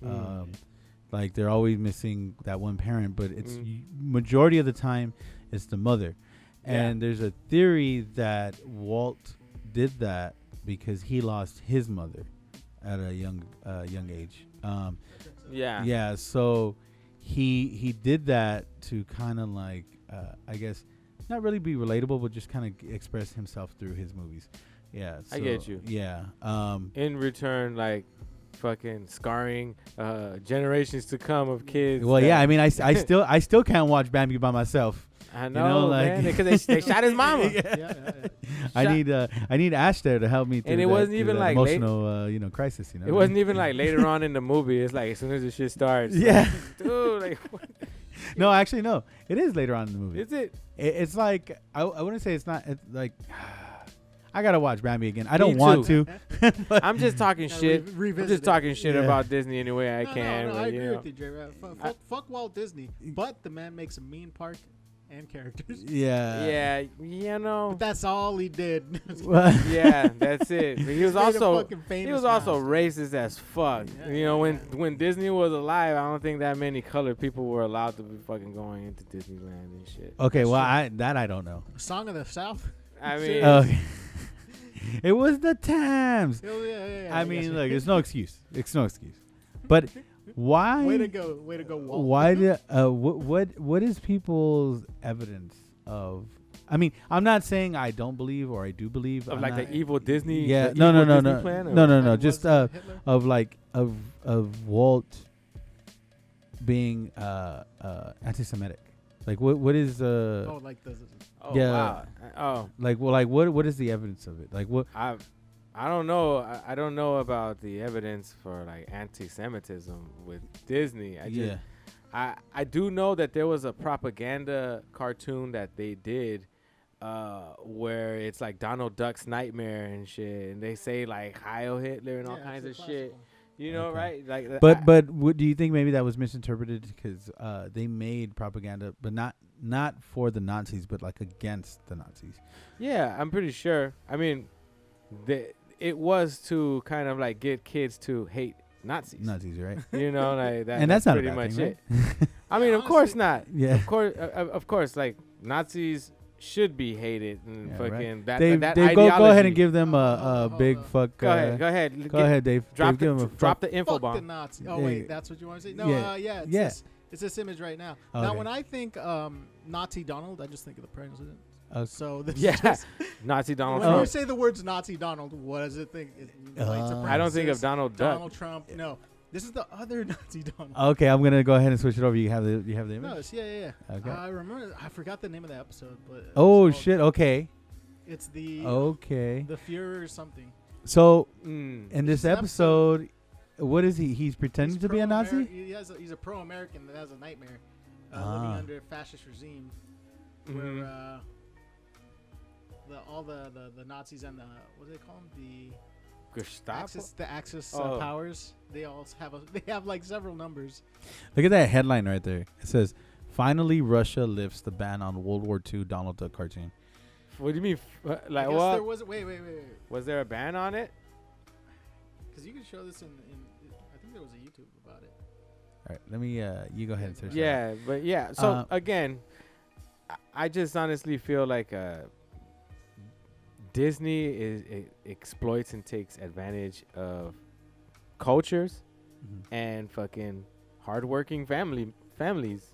Like they're always missing that one parent, but it's majority of the time it's the mother. And there's a theory that Walt did that because he lost his mother at a young age. Yeah, so he did that to kind of like I guess not really be relatable, but just kind of express himself through his movies. Yeah, so, I get you. Yeah. In return, like fucking scarring generations to come of kids. Well, yeah. I mean, I still can't watch Bambi by myself. I know, like- man, because they shot his mama. Yeah. I need Ash there to help me through And it that, wasn't through even that like emotional crisis. You know, It wasn't even like later on in the movie. It's like as soon as the shit starts. Yeah. Like, dude, like, what No, actually, no. It is later on in the movie. is it? It's like I wouldn't say it's not. It's like I gotta watch Bambi again. I Me don't want too. to. I'm just talking Gotta shit. I'm revisit just it. talking shit Yeah. about Disney any way I No, can. no, but, I you agree know. with you, J-Rat. Fuck Walt Disney, but the man makes a mean park and characters. Yeah. Yeah, you know. But that's all he did. Well, Yeah, that's it. But he was Made him also fucking famous he was now. also racist as fuck. Yeah, You know, yeah. when Disney was alive, I don't think that many colored people were allowed to be fucking going into Disneyland and shit. okay. That's Well, true. I don't know. Song of the South. I Shit. mean, Okay. It was the times. Yeah, I mean, look, it's no excuse. It's no excuse. But why? Way to go, Walt. Why did what is people's evidence of? I mean, I'm not saying I don't believe or I do believe. of I'm like not- the evil Disney. Yeah, the no, evil no, Disney no, plan, or no, what? no, no. Was Just Hitler? of like of Walt being anti-Semitic. Like what is Oh, like the Oh, Yeah. wow. Oh, like well like what is the evidence of it? Like what? I don't know. I don't know about the evidence for like anti-Semitism with Disney. I do know that there was a propaganda cartoon that they did where it's like Donald Duck's nightmare and shit, and they say like Heil Hitler and all kinds of shit. You know, Okay. right? Like, But what do you think? Maybe that was misinterpreted because they made propaganda, but not for the Nazis, but like against the Nazis. yeah, I'm pretty sure. I mean, it was to kind of like get kids to hate Nazis. Nazis, right? You know, like that. And that's not a pretty bad much thing, it. right? I mean, of course Honestly, not. Yeah. Of course, like Nazis should be hated and Yeah, fucking right. that Dave, that Dave ideology. go ahead and give them Hold a on, big hold on. fuck. Go ahead. Go ahead, Dave. Drop Dave, give him a drop fuck. the info Fuck the bomb. Nazi. Oh Yeah. wait, that's what you want to say? No, Yeah. it's Yeah. it's this image right now. Okay. Now, when I think Nazi Donald, I just think of the president. Okay. So this Yeah. is just, Nazi Donald when Trump. you say the words Nazi Donald, what does it think? White I don't think of supremacist, Donald Duck. Donald Trump. No, this is the other Nazi Donald. Okay, I'm gonna go ahead and switch it over. You have the image. No, it's, yeah. Okay. I remember. I forgot the name of the episode, but Oh it's called- shit. Okay. It's the Okay. the Fuhrer or something. So Mm. in this This episode- episode, what is he? He's pretending He's to be a Nazi. He's a pro-American that has a nightmare living Ah. under a fascist regime Mhm. where all the Nazis and the what do they call them, Gestapo. the Axis Oh. powers, they all have like several numbers. Look at that headline right there. It says, "Finally, Russia lifts the ban on World War II Donald Duck cartoon." What do you mean? I guess what? there was. Wait. Was there a ban on it? Because you can show this in. I think there was a YouTube about it. All right, let me. You go ahead and search. Yeah, but yeah. So again, I just honestly feel like Disney exploits and takes advantage of cultures and fucking hardworking families.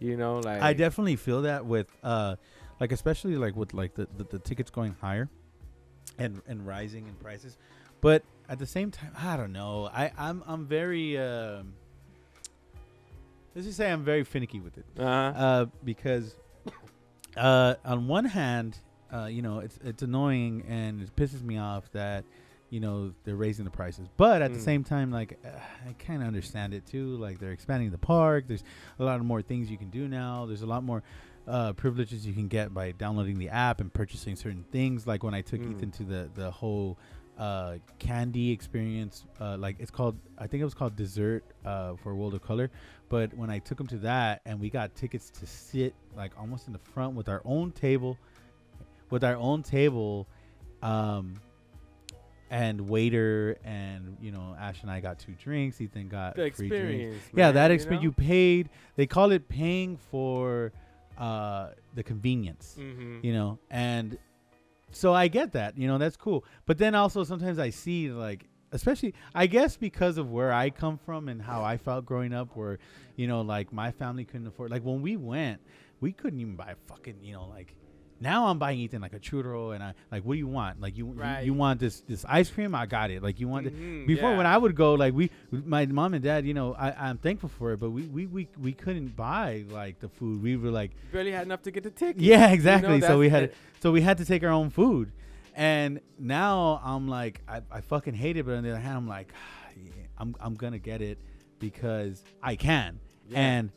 You know, like I definitely feel that with like especially like with like the tickets going higher and rising in prices, but at the same time, I don't know. I'm very let's just say I'm very finicky with it because on one hand, you know, it's annoying and it pisses me off that, you know, they're raising the prices, but at the same time, like I kind of understand it too. Like they're expanding the park. There's a lot of more things you can do now. There's a lot more privileges you can get by downloading the app and purchasing certain things. Like when I took Ethan to the whole candy experience, like it's called, I think it was called Dessert for World of Color. But when I took him to that and we got tickets to sit like almost in the front with our own table, and waiter, and you know, Ash and I got 2 drinks. Ethan got the free experience. drinks. Man, Yeah, that you experience know? you paid. They call it paying for the convenience. You know, and so I get that. You know, that's cool. But then also sometimes I see like, especially I guess because of where I come from and how I felt growing up, where you know, like my family couldn't afford. Like when we went, we couldn't even buy fucking, you know, like. Now I'm buying Ethan like a churro, and I like, what do you want? Like you want this ice cream? I got it. Like you want it. Before when I would go, like my mom and dad, you know, I'm thankful for it, but we couldn't buy like the food. We were like barely had enough to get the ticket. Yeah, exactly. You know, so we had to take our own food, and now I'm like I fucking hate it, but on the other hand I'm like I'm gonna get it because I can. And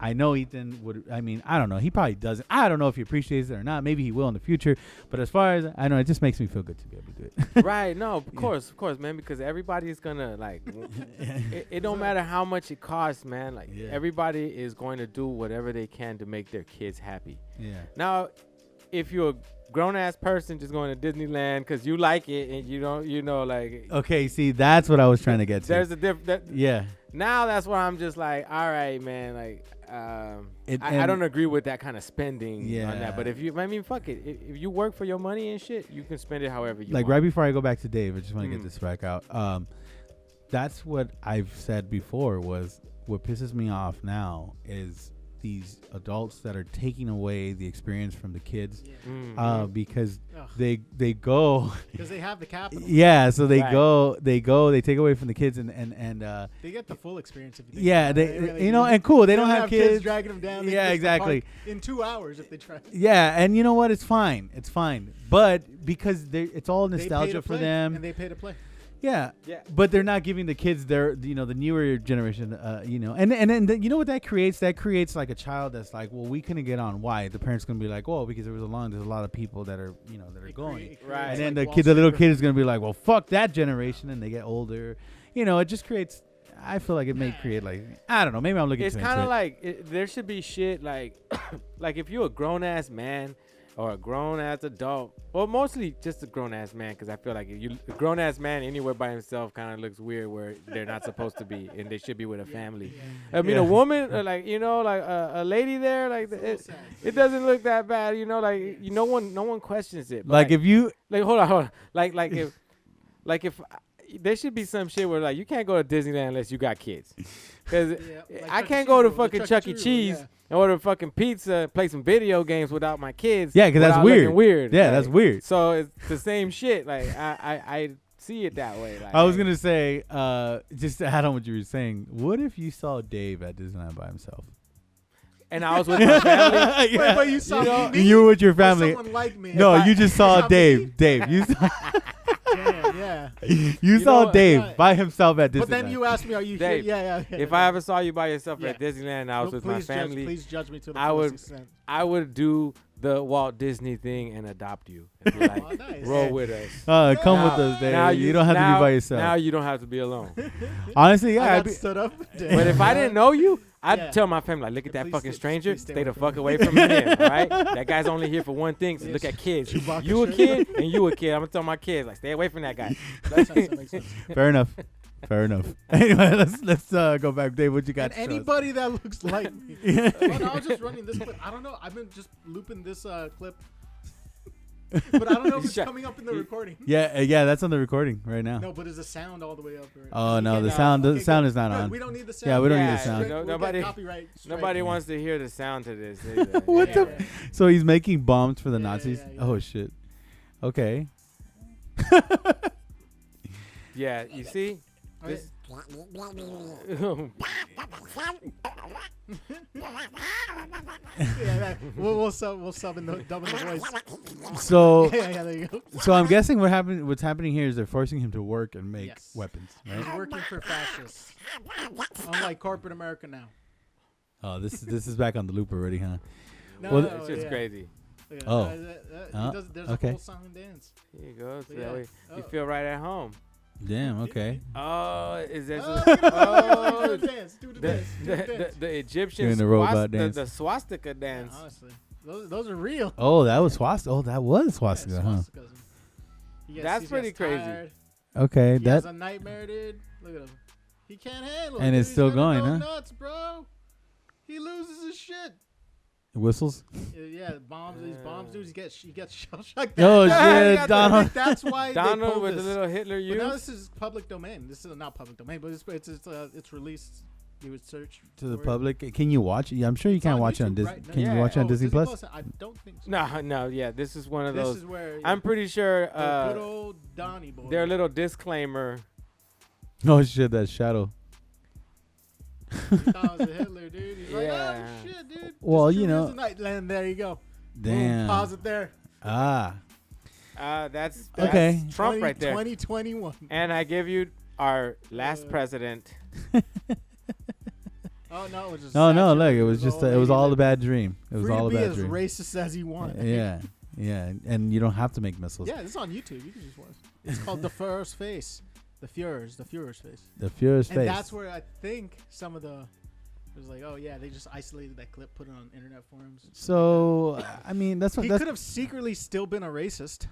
I know Ethan would. I mean, I don't know. He probably doesn't. I don't know if he appreciates it or not. Maybe he will in the future. But as far as I know, it just makes me feel good to be able to do it. Right. No, of course, man. Because everybody's gonna like. It don't matter how much it costs, man. Like everybody is going to do whatever they can to make their kids happy. Yeah. Now, if you're a grown ass person just going to Disneyland because you like it and you don't, you know, like. Okay. See, that's what I was trying to get to. There's a different. Yeah. Now that's where I'm just like, all right, man. Like, I don't agree with that kind of spending on that. But I mean, fuck it. If you work for your money and shit, you can spend it however you want. Like right before I go back to Dave, I just want to get this back out. That's what I've said before. Was what pisses me off now is these adults that are taking away the experience from the kids because they go because they have the capital. Yeah, so they they take away from the kids and they get the full experience. If you think they really you know, and cool. They don't have kids dragging them down. Yeah, exactly. In 2 hours if they try. Yeah, and you know what? It's fine. But because it's all nostalgia for them, and they pay to play. Yeah, but they're not giving the kids their, you know, the newer generation, you know, and you know what that creates? That creates like a child that's like, well, we couldn't get on. Why? The parents gonna be like, well, because there's a lot of people that are, you know, that are going, right? And then the little kid is gonna be like, well, fuck that generation, and they get older, you know. It just creates. I feel like it may create like, I don't know. Maybe I'm looking. It's kind of like there should be shit like, like if you're a grown ass man. Or a grown-ass adult. Well, mostly just a grown-ass man, because I feel like if you a grown-ass man anywhere by himself kind of looks weird where they're not supposed to be, and they should be with a family. I mean, a woman, like, you know, like a lady there, like, it doesn't look that bad, you know, like, no one questions it. Like if you... Like, hold on. Like if there should be some shit where, like, you can't go to Disneyland unless you got kids. Because like I can't go to fucking Chuck E. Cheese and order fucking pizza, play some video games without my kids. Yeah, because that's weird. Yeah, like, that's weird. So it's the same shit. Like, I see it that way. Like, I was going to say, just to add on what you were saying, what if you saw Dave at Disneyland by himself? And I was with my family. Wait, but you saw me? You were with your family. Someone like me. No, you just saw Dave. Dave, you saw... Damn, yeah. You saw Dave by himself at Disneyland. But then you asked me, "Are you Dave, sure?" Yeah. If I ever saw you by yourself at Disneyland, and I was with my family. Please judge me to the fullest extent. I would do the Walt Disney thing and adopt you. And be like, Oh, nice. roll with us. Come Now- with us, Dave. now You don't have to be by yourself. Now you don't have to be alone. Honestly, yeah. I I'd got be, stood up. But if I didn't know you, I'd Yeah. tell my family, like, look at that Please fucking stay- stranger. please Stay stay the away fuck from away from him, all right? That guy's only here for one thing. So Yeah, look at kids. Chewbacca You a straight. kid and you a kid. I'm going to tell my kids, like, stay away from that guy. Makes sense, that makes sense. fair enough. Fair enough. Anyway, let's go back. Dave, what you got? And to show us? anybody that looks like me. Yeah. Oh, no, I was just running this clip. I don't know. I've been just looping this clip. But I don't know if it's Shut- coming up in the he- recording. Yeah, that's on the recording right now. No, but is the sound all the way up? Right? Oh no, Okay, the no. sound Okay, the sound good. is not Good, on. We don't need the sound. Yeah, we don't need the Yeah, sound. Straight- No- we'll get nobody- copyright straight. Nobody Yeah. wants to hear the sound to this. either. What Yeah, the? yeah. So he's making bombs for the Yeah, Nazis. yeah, yeah. Oh shit. Okay. Yeah, you see? Okay. This, Yeah, we'll sub in the dub in the voice. So Yeah, there you go. so I'm guessing what's happening here is they're forcing him to work and make Yes. weapons, He's right? working for fascists. Unlike corporate America now. Oh, this is back on the loop already, huh? No, Well, no, it's just yeah. crazy. Yeah, Oh. he does, there's okay. a whole song and dance. Here you go. So Yeah. that way you Oh. feel right at home. Damn. Okay. Oh, is that Oh, look at him. oh, Do the dance. Do the the, dance. Do the dance. the Egyptian Doing the robot swast- dance. the swastika Yeah, dance. honestly, those are real. Oh, that was swastika. Oh, that was Yeah, swastika, huh? swastikas. That's he pretty gets crazy. tired. Okay, He has that a nightmare, dude. Look at him. He can't handle it. And dude. it's He's still gonna going, go huh? Nuts, bro. He loses his shit. whistles. Yeah, bombs. These bombs, dude. He gets shell shocked. Oh Yeah, shit, I Donald. That's why they Donald pulled with this. the little Hitler But now use. this is public domain. This is not public domain, but it's released. You would search To the for it. public. Can you watch? Yeah, I'm sure you It's can't on watch it on YouTube, Disney. right? Can Yeah. you watch it on Oh, Disney Plus? I don't think so. No, yeah, this is one of This those. is where I'm pretty sure the good old Donnie boy. their little disclaimer. Oh shit, that shadow. He thought it was a Hitler, dude. He's like, Yeah. oh shit, dude. Well, Just you true know- as the Nightland. There you go. Boom, Damn. pause it there. Ah. That's Okay. Trump right there. 2021. And I give you our last Uh, president. Oh no, it was just. No, no, saturated look, it with was just old it was lady all a living. bad dream. It was Free all a to be bad as dream. racist as he wanted. Yeah. Yeah, and you don't have to make missiles. Yeah, this is on YouTube. You can just watch. It's called The Führer's Face. The Führer's face. The Fuhrer's And face. that's where I think some of the. It was like, oh yeah, they just isolated that clip, put it on internet forums. So I mean, that's what He that's. could have secretly still been a racist,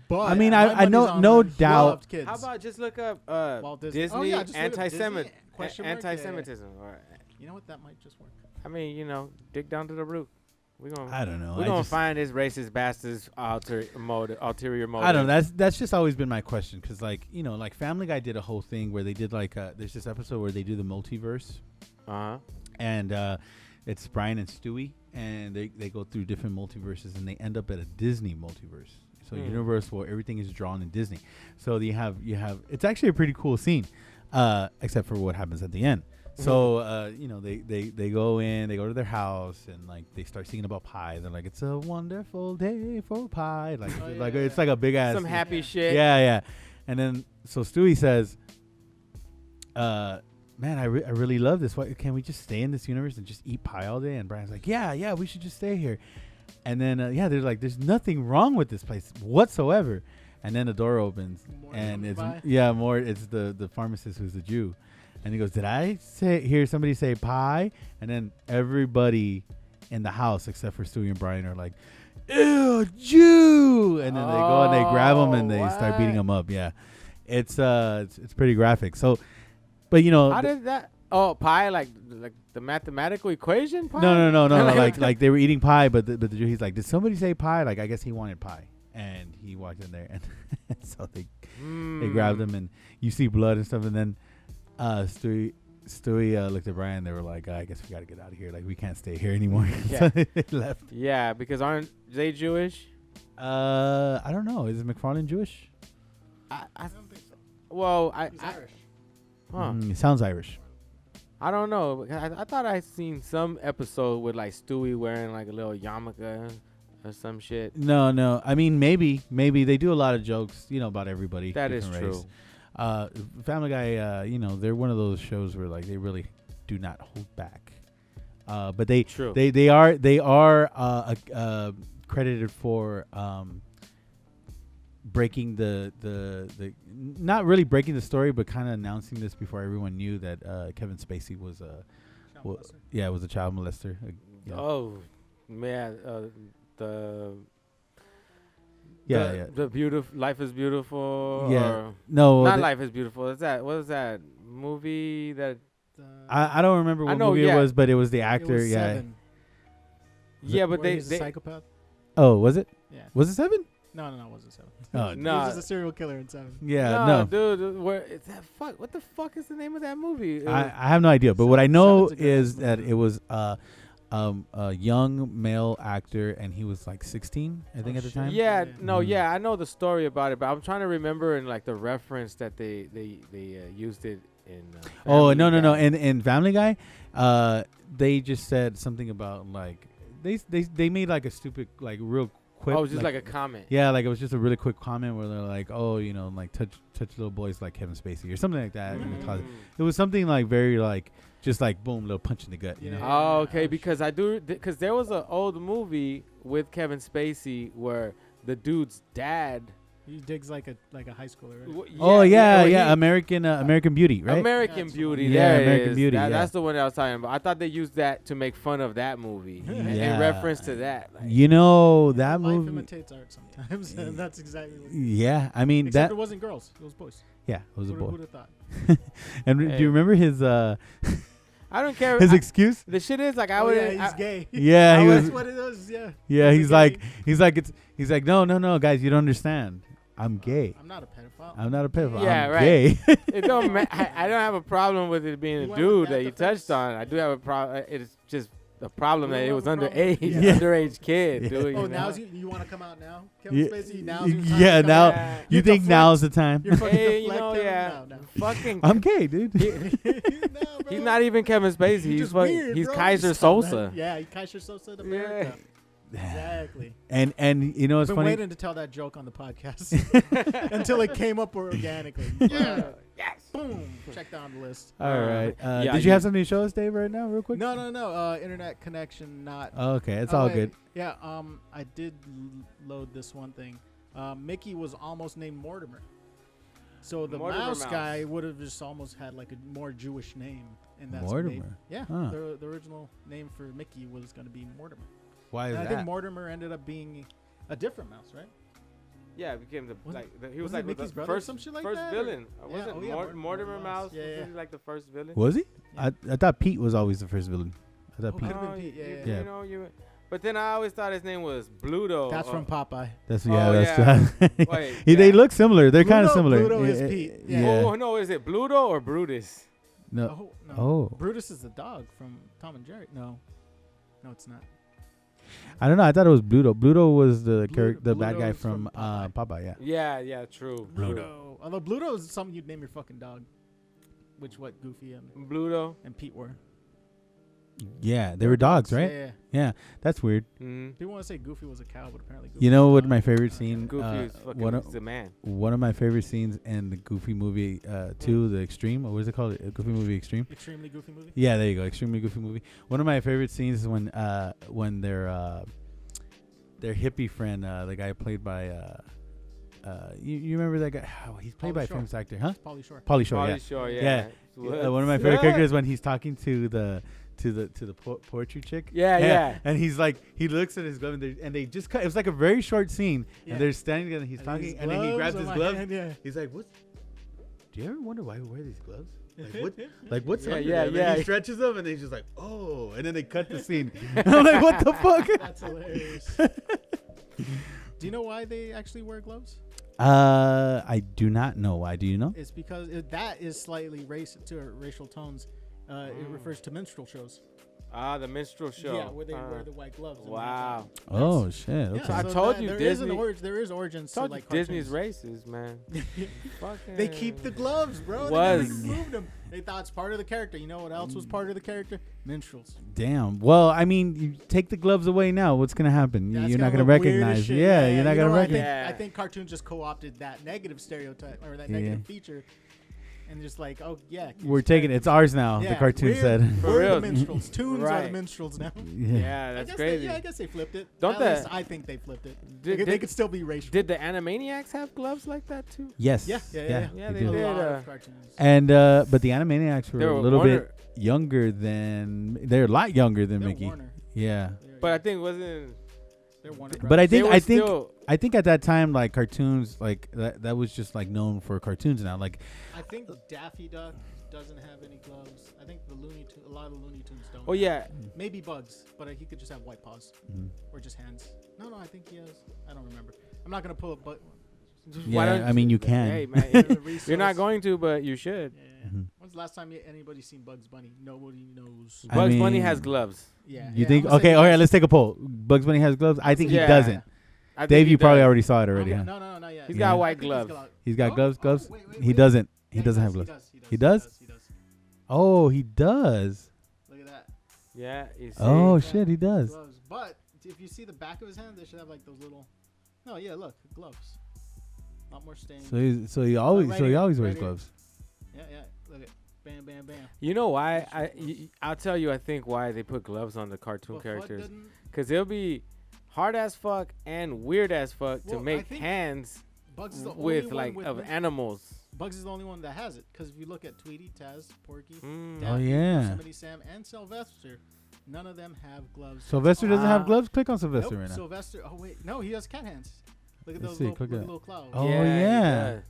but I mean, my I know- money's on no him. He doubt- loved kids. How about just look up Walt Disney? Disney Oh, yeah, just look up Disney, question mark? anti-Semitism? Or, You know what? That might just work. I mean, dig down to the root. We're gonna I don't know. we're I gonna just- find this racist bastard's ulterior motive. I don't know. That's just always been my question because, like, like Family Guy did a whole thing where they did like there's this episode where they do the multiverse, and it's Brian and Stewie, and they go through different multiverses, and they end up at a Disney multiverse. So universe where everything is drawn in Disney. So you have it's actually a pretty cool scene, except for what happens at the end. So they go in, they go to their house, and like they start singing about pie. They're like, "It's a wonderful day for pie." Like Oh, like yeah, it's yeah. like a big ass Some happy Yeah. shit. yeah. And then so Stewie says, "Man, I really love this. Why can't we just stay in this universe and just eat pie all day?" And Brian's like, "Yeah, we should just stay here." And then they're like, "There's nothing wrong with this place whatsoever." And then the door opens, More and it's pie? it's the pharmacist who's a Jew, and he goes, "Did I hear somebody say pie?" And then everybody in the house except for Stewie and Brian are like, "Ew, Jew!" And then they go and they grab him and they start beating what? him up. Yeah, it's pretty graphic. So, but How did that? Oh, pie, like the mathematical equation pie? no, like they were eating pie, but the Jew, he's like, "Did somebody say pie?" Like I guess he wanted pie, and he walked in there, and so they grabbed him, and you see blood and stuff, and then Stewie looked at Brian. They were like, "I guess we got to get out of here. Like we can't stay here anymore." So they left. Yeah, because aren't they Jewish? I don't know. Is McFarlane Jewish? I I don't think so. well, He's I Irish. huh. It sounds Irish. I don't know. I thought I seen some episode with like Stewie wearing like a little yarmulke or some shit. No. I mean, maybe they do a lot of jokes, about everybody. That is different true. race. Family Guy, they're one of those shows where like they really do not hold back. But they True. they are credited for breaking the not really breaking the story, but kind of announcing this before everyone knew that Kevin Spacey was was a child molester. Yeah. Oh man, the beautiful Life is Beautiful. Yeah. Or No, not Life is Beautiful. What is that movie that? I don't remember what know, movie it was, but it was the actor. It was yeah. 7, Yeah, but where he's they a psychopath. Oh, was it? Yeah. Was it 7? No, it wasn't 7. Oh, no. He was just a serial killer in 7. Yeah, no. Dude, where is that? What the fuck is the name of that movie? I have no idea, but what I know Seven's a good is movie. that it was a young male actor, and he was like 16, I think, at the shit. time. Yeah, Yeah. no, yeah, I know the story about it, but I'm trying to remember in like the reference that they used it in. Oh, Family no. Guy. In Family Guy, they just said something about like they made like a stupid like real quick. Oh, it was just like a comment. Yeah, like it was just a really quick comment where they're like, oh, like touch little boys like Kevin Spacey or something like that in the closet. It was something like very like just like boom, little punch in the gut, you know. Oh, okay, because because there was an old movie with Kevin Spacey where the dude's dad. He digs like a high schooler, right? Oh yeah, he- American Beauty, right? American That's Beauty. the one. There Yeah, it American is. Beauty, yeah. That's the one that I was talking about. I thought they used that to make fun of that movie Yeah. in reference to that. Like, You know that Life movie. imitates art sometimes, and that's exactly what Yeah, I mean Except that. it wasn't girls; it was boys. Yeah, it was a boy. Who'd have thought? And do you remember his I don't care. his excuse? The shit is like I Oh, would. yeah, he's gay. Yeah, he That's was. what it is. Yeah. Yeah, He's a he's gay. like no, guys, you don't understand. I'm gay. I'm not a pedophile. I'm not a pedophile. Yeah, I'm right. gay. It don't. I don't have a problem with it being You a went with dude that that you defense? touched on. I do have a problem. It's just a problem You that it have was a problem? underage, Yeah. underage kid. Yeah. Dude, Oh, you know? now you want to come out now, Kevin Yeah, Spacey? Now's your time yeah, to come now out. Yeah. you You think deflect. now's the time? You're fucking Hey, you deflect know, Kevin? yeah, No. fucking. I'm gay, dude. No, bro. He's not even Kevin Spacey. You're He's just fucking, weird, he's bro. Kaiser Just stop, Sosa. man. Yeah, Kaiser Sosa to America. Exactly. And you know I've what's been funny? waiting to tell that joke on the podcast until it came up organically. Yeah. Yes. Boom. Check down the list. All right. yeah, Did you have something to show us, Dave, right now, real quick? No. Internet connection not. Oh, okay, it's Oh, all wait. good. Yeah. I did load this one thing. Mickey was almost named Mortimer. So the Mortimer mouse Mouse. guy would have just almost had like a more Jewish name, and that's what Mortimer. yeah. Huh. The original name for Mickey was going to be Mortimer. Why is And I that? think Mortimer ended up being a different mouse, right? Yeah, it became he was wasn't like Mickey's the brother or first some shit like first that, or- villain. Yeah, Was it oh, yeah, Mortimer Mortimer Mouse? Mouse. Yeah, Wasn't yeah. he like the first villain? Was he? Yeah. I thought Pete was always the first villain. I thought Oh, Pete. could've been Pete, yeah. Yeah. You know, but then I always thought his name was Bluto. That's from Popeye. That's Oh, that's. Wait, They yeah. look similar. They're kind of Bluto- similar. Bluto is Yeah, Pete. Yeah. Yeah. Oh no, is it Bluto or Brutus? No. Oh, no. Oh. Brutus is the dog from Tom and Jerry. No, it's not. I don't know. I thought it was Bluto. Bluto was the Bluto- the bad Bluto guy is from from Popeye. Popeye. Yeah. Yeah, true. Bluto. Although Bluto is something you'd name your fucking dog, which what Goofy Bluto. and Pete were. Yeah, they were dogs, right? Yeah. Yeah, that's weird. Mm-hmm. People want to say Goofy was a cow, but apparently Goofy You know was what a my dog. favorite scene? Goofy is fucking one the man. of my favorite scenes in the Goofy movie 2, the Extreme. What is it called? Goofy movie Extreme. Extremely Goofy movie. Yeah, there you go. Extremely Goofy movie. One of my favorite scenes is when their hippie friend, the guy played by you remember that guy? Oh, he's played Pauly by a Shore. famous actor, huh? Pauly Shore. Pauly Shore. Pauly Yeah. Shore, Yeah. yeah. One of my favorite characters is when he's talking to the poetry chick. Yeah. And he's like, he looks at his glove and they just cut. It was like a very short scene, Yeah. and they're standing together. And he's And talking, his and then he grabs gloves his on my glove. hand, yeah. He's like, "What? Do you ever wonder why we wear these gloves? Like what? Like what's Yeah, under yeah, them?" And yeah. he stretches them, and he's just like, "Oh!" And then they cut the scene. I'm like, "What the fuck?" That's hilarious. Do you know why they actually wear gloves? I do not know why. Do you know? It's because that is slightly racial tones. It refers to minstrel shows. Ah, the minstrel show. Yeah, where they wear the white gloves. and Wow. Oh shit! Yeah, Okay. I so told that- you there is Disney- there is origins to Told like you Disney's cartoons. racist, man. Fucking. They keep the gloves, bro. They Was. never removed them. They thought it's part of the character. You know what else was part of the character? Minstrels. Damn. Well, I mean, you take the gloves away now. What's gonna happen? That's You're not gonna gonna look weird as recognize. shit. Yeah, you're not you gonna know, recognize. Yeah. I think cartoons just co-opted that negative stereotype or that negative feature, and just like, oh yeah, We're taking it's ours now. The cartoon said. For We're real. the minstrels. Tunes are the Right. minstrels now. Yeah, that's crazy. I guess they flipped it. Don't At least that- I think they flipped it. Did- They could still be racial. Did the Animaniacs have gloves like that too? Yes. Yeah, Yeah, they they do. A did. lot of cartoons. And but the Animaniacs were They a were little Warner- bit younger than. They're a lot younger than They're Mickey. Warner. Yeah. But I think it wasn't. They're Warner. But I They think were still, I think at that time like cartoons like that was just like known for cartoons now. Like I think Daffy Duck doesn't have any gloves. I think a lot of the Looney Tunes don't. oh yeah, Maybe Bugs, but he could just have white paws Mhm. or just hands. No, I think he has. I don't remember. I'm not gonna pull up, but why yeah, don't I mean you can. Hey man, you're not going to, but you should. Yeah. Mhm. When's the last time anybody's seen Bugs Bunny? Nobody knows. I Bugs Bunny mean, has gloves. Yeah. You yeah, think? I'm gonna say Okay, all right. yes. Let's take a poll. Bugs Bunny has gloves. I think he Yeah. doesn't. I think Dave, he you probably does. already saw it already, huh? No, not yet. He's Yeah. got I white think gloves. He's got gloves. Gloves. wait, He doesn't. He Yeah, doesn't have does, gloves. He He does. does? He does. Oh, he does. Look at that. Yeah. You see? Oh Yeah. shit, he does. Gloves. But if you see the back of his hand, they should have like those little. No, yeah, look, gloves. A lot more stains. So he always right here, wears right here. gloves. Yeah. Look at. Bam, bam, bam. You know why? I'll tell you. I think why they put gloves on the cartoon But Fudd characters. didn't- Because it'll be hard as fuck and weird as fuck Well, to I make think hands Bugs is the only with one like with of movement. animals. Bugs is the only one that has it. Because if you look at Tweety, Taz, Porky, Mm. Oh, Daffy, yeah. Yosemite Sam, and Sylvester, none of them have gloves. Sylvester doesn't have Ah. gloves. Click on Nope, Sylvester right now. Sylvester. Oh wait, no, he has cat hands. Look at Let's those see, little, click look it. at little clouds. Oh, he yeah. does.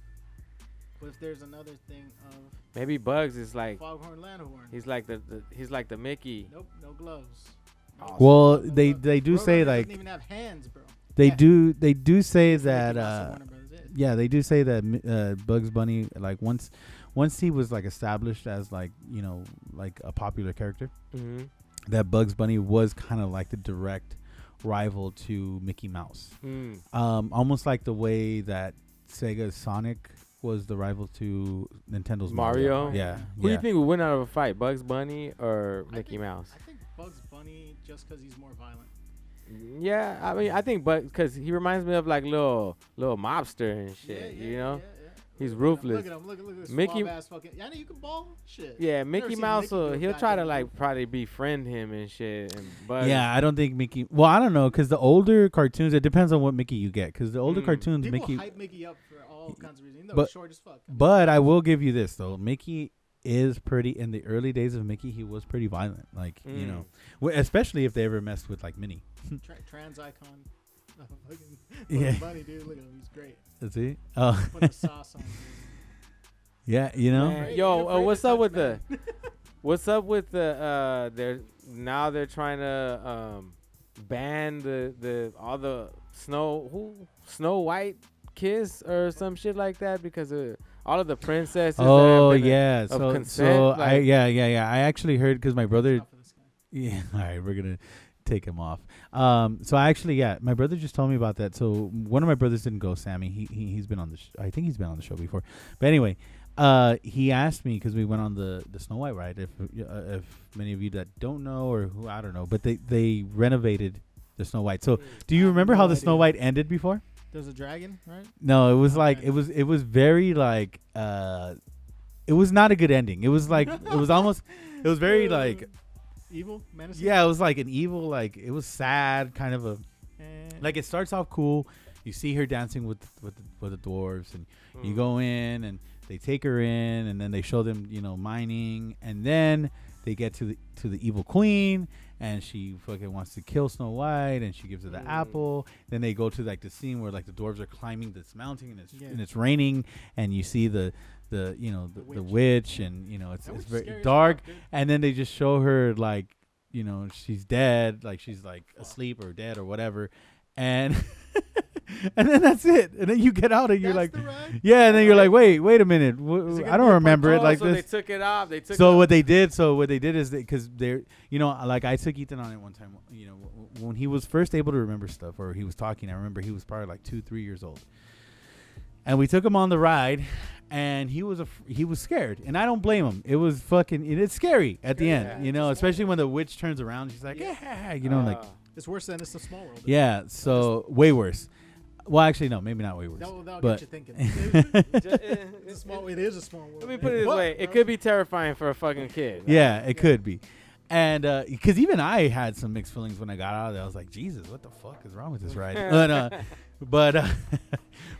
But if there's another thing of Maybe Bugs is like Foghorn Leghorn, he's like he's like the Mickey. nope, no gloves. Oh, Well, No they gloves. they do say Roadrunner like doesn't even have hands, bro. they Yeah. do say It's the Mickey that Mouse of Warner Brothers is. yeah, they do say that Bugs Bunny like once he was like established as like, you know, like a popular character, Mm-hmm. that Bugs Bunny was kind of like the direct rival to Mickey Mouse. Mm. Almost like the way that Sega's Sonic was the rival to Nintendo's Mario. Mario? Yeah. Who do yeah. you think would win out of a fight, Bugs Bunny or I Mickey think- Mouse? I think Bugs Bunny just because he's more violent. Yeah, I mean, I think Bugs because he reminds me of like little mobster and shit. You know? Yeah. He's Look ruthless. at him. Look at this Mickey- ass fucking. Yeah, I know you can ball. Shit. Yeah, Never Mickey seen Mouse. Mickey do a He'll try to goddamn like move. probably befriend him and shit. And Bugs. Yeah, I don't think Mickey. Well, I don't know because the older cartoons, it depends on what Mickey you get. Because the older Mm. cartoons, People Mickey. hype Mickey up for all kinds of reasons. Even though but- he's short as fuck. But I will give you this though, Mickey is pretty. In the early days of Mickey, he was pretty violent. Like you know, especially if they ever messed with like Minnie. Trans icon. Fucking Yeah. Bunny, dude. Look at him. He's great. See? Oh, Put the sauce on. Dude. yeah. You know. Man. Afraid- Yo, you're afraid what's to up touch with man. What's up with the they're trying to ban the all the Snow White kiss or some shit like that because of all of the princesses. that have Oh been yeah. of So consent, I like- yeah. I actually heard because my brother. Stop for this guy. Yeah. All right, we're gonna take him off. So I actually, yeah, my brother just told me about that. So one of my brothers didn't go, Sammy. He's been on the. I think he's been on the show before. But anyway, he asked me because we went on the Snow White ride. If many of you that don't know or who I don't know, but they renovated the Snow White. So do you I have remember how no the Snow idea. White ended before? There's a dragon, right? No, it was Okay. like it was very like it was not a good ending. It was like it was almost it was very like Evil, menacing. yeah, it was like an evil like it was sad kind of a like it starts off cool. You see her dancing with the dwarves and you go in and they take her in and then they show them, you know, mining and then they get to the evil queen and she fucking wants to kill Snow White and she gives her the apple. Then they go to like the scene where like the dwarves are climbing this mountain and it's raining and you see the you know the witch and you know it's That witch is very scary as dark fuck, dude. and then they just show her like, you know, she's dead, like she's like asleep or dead or whatever. And and then that's it. And then you get out and you're That's like, the ride? yeah. And then you're like, wait a minute. Is it gonna I be don't a remember it Oh, like so this. they took it off. They took So it what they did is because they're, you know, like I took Ethan on it one time, you know, when he was first able to remember stuff or he was talking, I remember he was probably like 2-3 years old. And we took him on the ride and he was scared and I don't blame him. It was it's scary at the end, Yeah. you know, especially when the witch turns around. She's like, yeah, you know, like, It's worse than It's a Small World. yeah, so way worse. Well, actually, no, maybe not way worse. That'll but get you thinking. It's a small. It is a small world. Let me put it this What, way: bro? it could be terrifying for a fucking kid. Yeah, it could be. And because even I had some mixed feelings when I got out of there. I was like, Jesus, what the fuck is wrong with this ride? but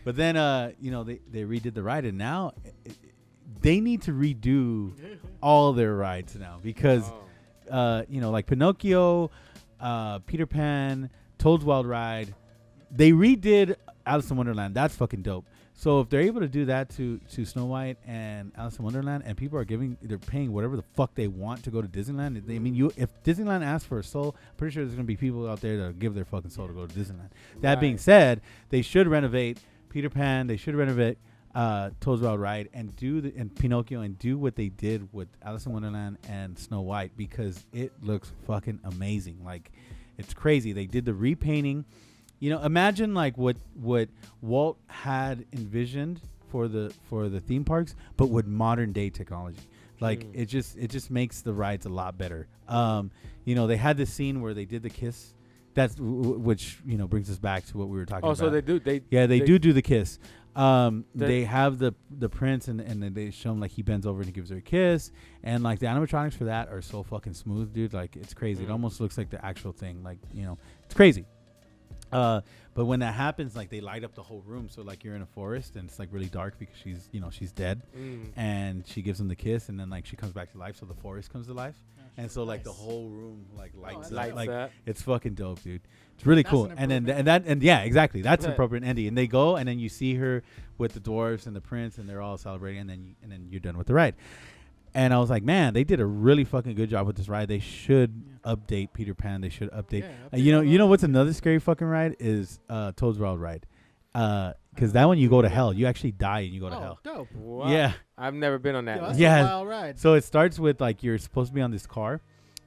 then they redid the ride, and now they need to redo all their rides now because like Pinocchio, Peter Pan, Toad's Wild Ride, they redid Alice in Wonderland. That's fucking dope. So if they're able to do that to Snow White and Alice in Wonderland, and people are they're paying whatever the fuck they want to go to Disneyland. I mean, if Disneyland asks for a soul, I'm pretty sure there's gonna be people out there that'll give their fucking soul to go to Disneyland. That being said, they should renovate Peter Pan. They should renovate Toad's Wild Ride and and Pinocchio and do what they did with Alice in Wonderland and Snow White because it looks fucking amazing. Like, it's crazy. They did the repainting. Imagine like what Walt had envisioned for the theme parks, but with modern day technology. Like it just makes the rides a lot better. They had this scene where they did the kiss. That's which brings us back to what we were talking about. Oh, so they do they do the kiss. They have the prince and then they show him like he bends over and he gives her a kiss, and like the animatronics for that are so fucking smooth, dude. Like, it's crazy. It almost looks like the actual thing. Like, it's crazy. But when that happens, like, they light up the whole room, so like you're in a forest and it's like really dark because she's dead, and she gives him the kiss, and then like she comes back to life, so the forest comes to life, and so like the whole room like lights up. Like, it's fucking dope, dude. It's really cool. And yeah, exactly. That's an appropriate ending. And they go, and then you see her with the dwarves and the prince, and they're all celebrating, and then you're done with the ride. And I was like, man, they did a really fucking good job with this ride. They should update Peter Pan. They should update. You know what's another scary fucking ride is Toad's Wild Ride. Because that one you go to hell. You actually die and you go to hell. Dope. Wow. Yeah. I've never been on that. That's a wild ride. So it starts with like you're supposed to be on this car,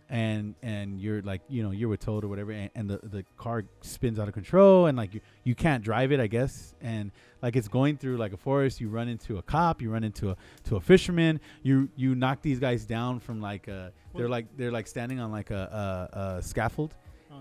and you're like you're with Toad or whatever, and the car spins out of control, and like you can't drive it, I guess, and like it's going through like a forest. You run into a cop, you run into a fisherman, you knock these guys down from like they're like standing on like a scaffold,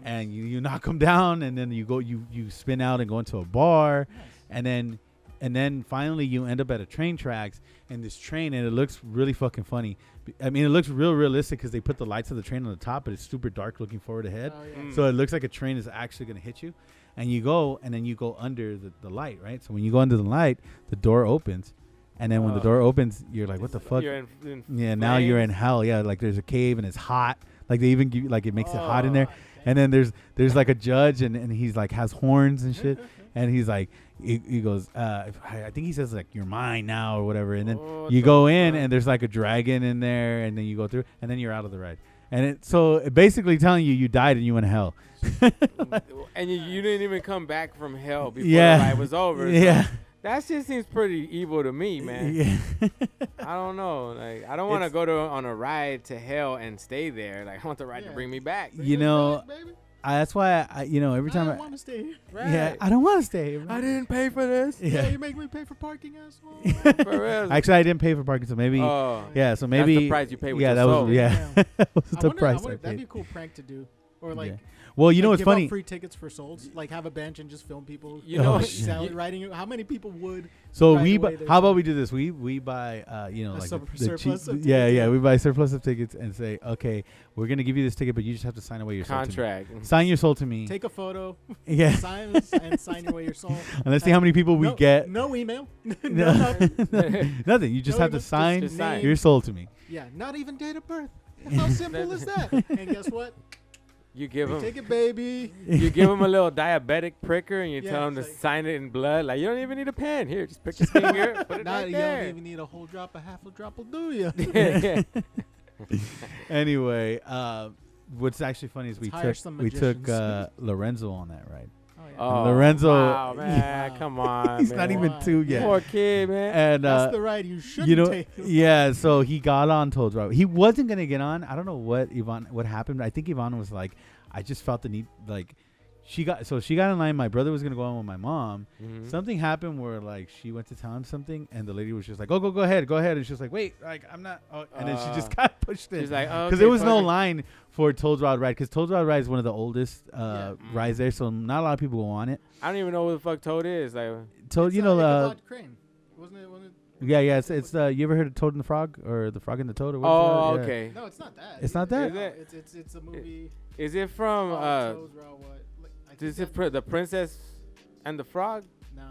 and you knock them down, and then you spin out and go into a bar, and then finally you end up at a train tracks, and this train, and it looks really fucking funny. I mean, it looks real realistic because they put the lights of the train on the top, but it's super dark looking forward ahead. So it looks like a train is actually going to hit you. And you go, and then you go under the light, right? So when you go under the light, the door opens. And then when the door opens, you're like, what the fuck? Now you're in hell. Yeah, like there's a cave, and it's hot. Like they even give you, like it makes it hot in there. And then there's like a judge, and he's like has horns and shit. And he's like, he goes, I think he says like, you're mine now or whatever. And then you go in, and there's like a dragon in there, and then you go through, and then you're out of the ride. And so basically telling you died and you went to hell. And you didn't even come back from hell before the ride was over. Yeah. So that shit seems pretty evil to me, man. Yeah. I don't know. Like, I don't want to go on a ride to hell and stay there. Like, I want the ride to bring me back. That's why every time I don't want to stay here. Right. Yeah, I don't want to stay here. I didn't pay for this. Yeah, you make me pay for parking, asshole. For real. Actually, I didn't pay for parking, so maybe. So maybe that's the price you pay with your that soul. Was that was the price. That'd be a cool prank to do, or like. Yeah. Well, you know what's give funny? Out free tickets for souls. Like have a bench and just film people. Riding. How many people would? So how about we do this? We buy like the cheap. Yeah. We buy surplus of tickets and say, okay, we're gonna give you this ticket, but you just have to sign away your contract. Soul to me. Sign your soul to me. Take a photo. Yeah. Sign away your soul. And let's see how many people we get. No email. Nothing. You just have to sign your soul to me. Yeah. Not even date of birth. How simple is that? And guess what? You give him take it, baby. You give him a little diabetic pricker, and you tell him to sign it in blood. Like, you don't even need a pen. Here, just prick your finger, put it right there. You don't even need a whole drop, half a drop will do you. Anyway, what's actually funny is we took Lorenzo on that ride. Oh, Lorenzo, wow, man, come on, he's not even 2 yet. Poor kid, man. And that's the ride you shouldn't take. Yeah, so he got on Toad's Ride. He wasn't gonna get on. I don't know what happened. I think Yvonne was like, I just felt the need, like. She got in line. My brother was gonna go on with my mom. Mm-hmm. Something happened where like she went to town something, and the lady was just like, "Oh, go ahead." And she was like, "Wait, like I'm not." Oh. And then she just got pushed in. She's like, "Oh," because there was no line for Toad's Wild Ride, because Toad's Wild Ride is one of the oldest rides there, so not a lot of people go on it. I don't even know who the fuck Toad is. Like Toad, It's, you know, Ichabod Crane. Wasn't it? yeah, it's you ever heard of Toad and the Frog or the Frog and the Toad? Or oh, yeah. okay. No, it's not that. It's not that? Is it? It's a movie. Is it from Toad's Wild what? Like, is it the Princess and the Frog?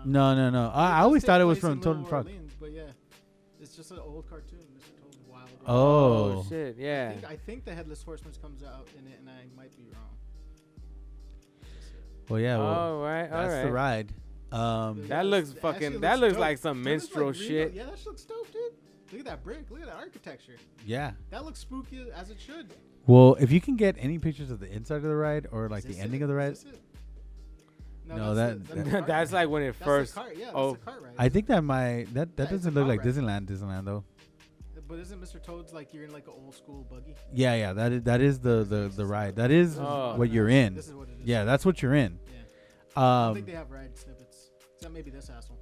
No. No. I always thought it was from Toad and the Frog. Orleans, but yeah, it's just an old cartoon, Mr. Toad's Wild Ride. Oh shit, yeah. I think the Headless Horseman comes out in it, and I might be wrong. Well, yeah. Well, all right. that's the ride. That looks fucking. That looks like some minstrel like shit. Yeah, that shit looks dope, dude. Look at that brick. Look at that architecture. Yeah. That looks spooky as it should. Well, if you can get any pictures of the inside of the ride or like the ending of the ride. No, that's like when it first. That's the oh, cart ride. I think that that doesn't look like ride. Disneyland though. But isn't Mr. Toad's like you're in like an old school buggy? Yeah, that is the ride. That is what you're in. This is what it is. Yeah, that's what you're in. Yeah. I don't think they have ride snippets. Except maybe this asshole.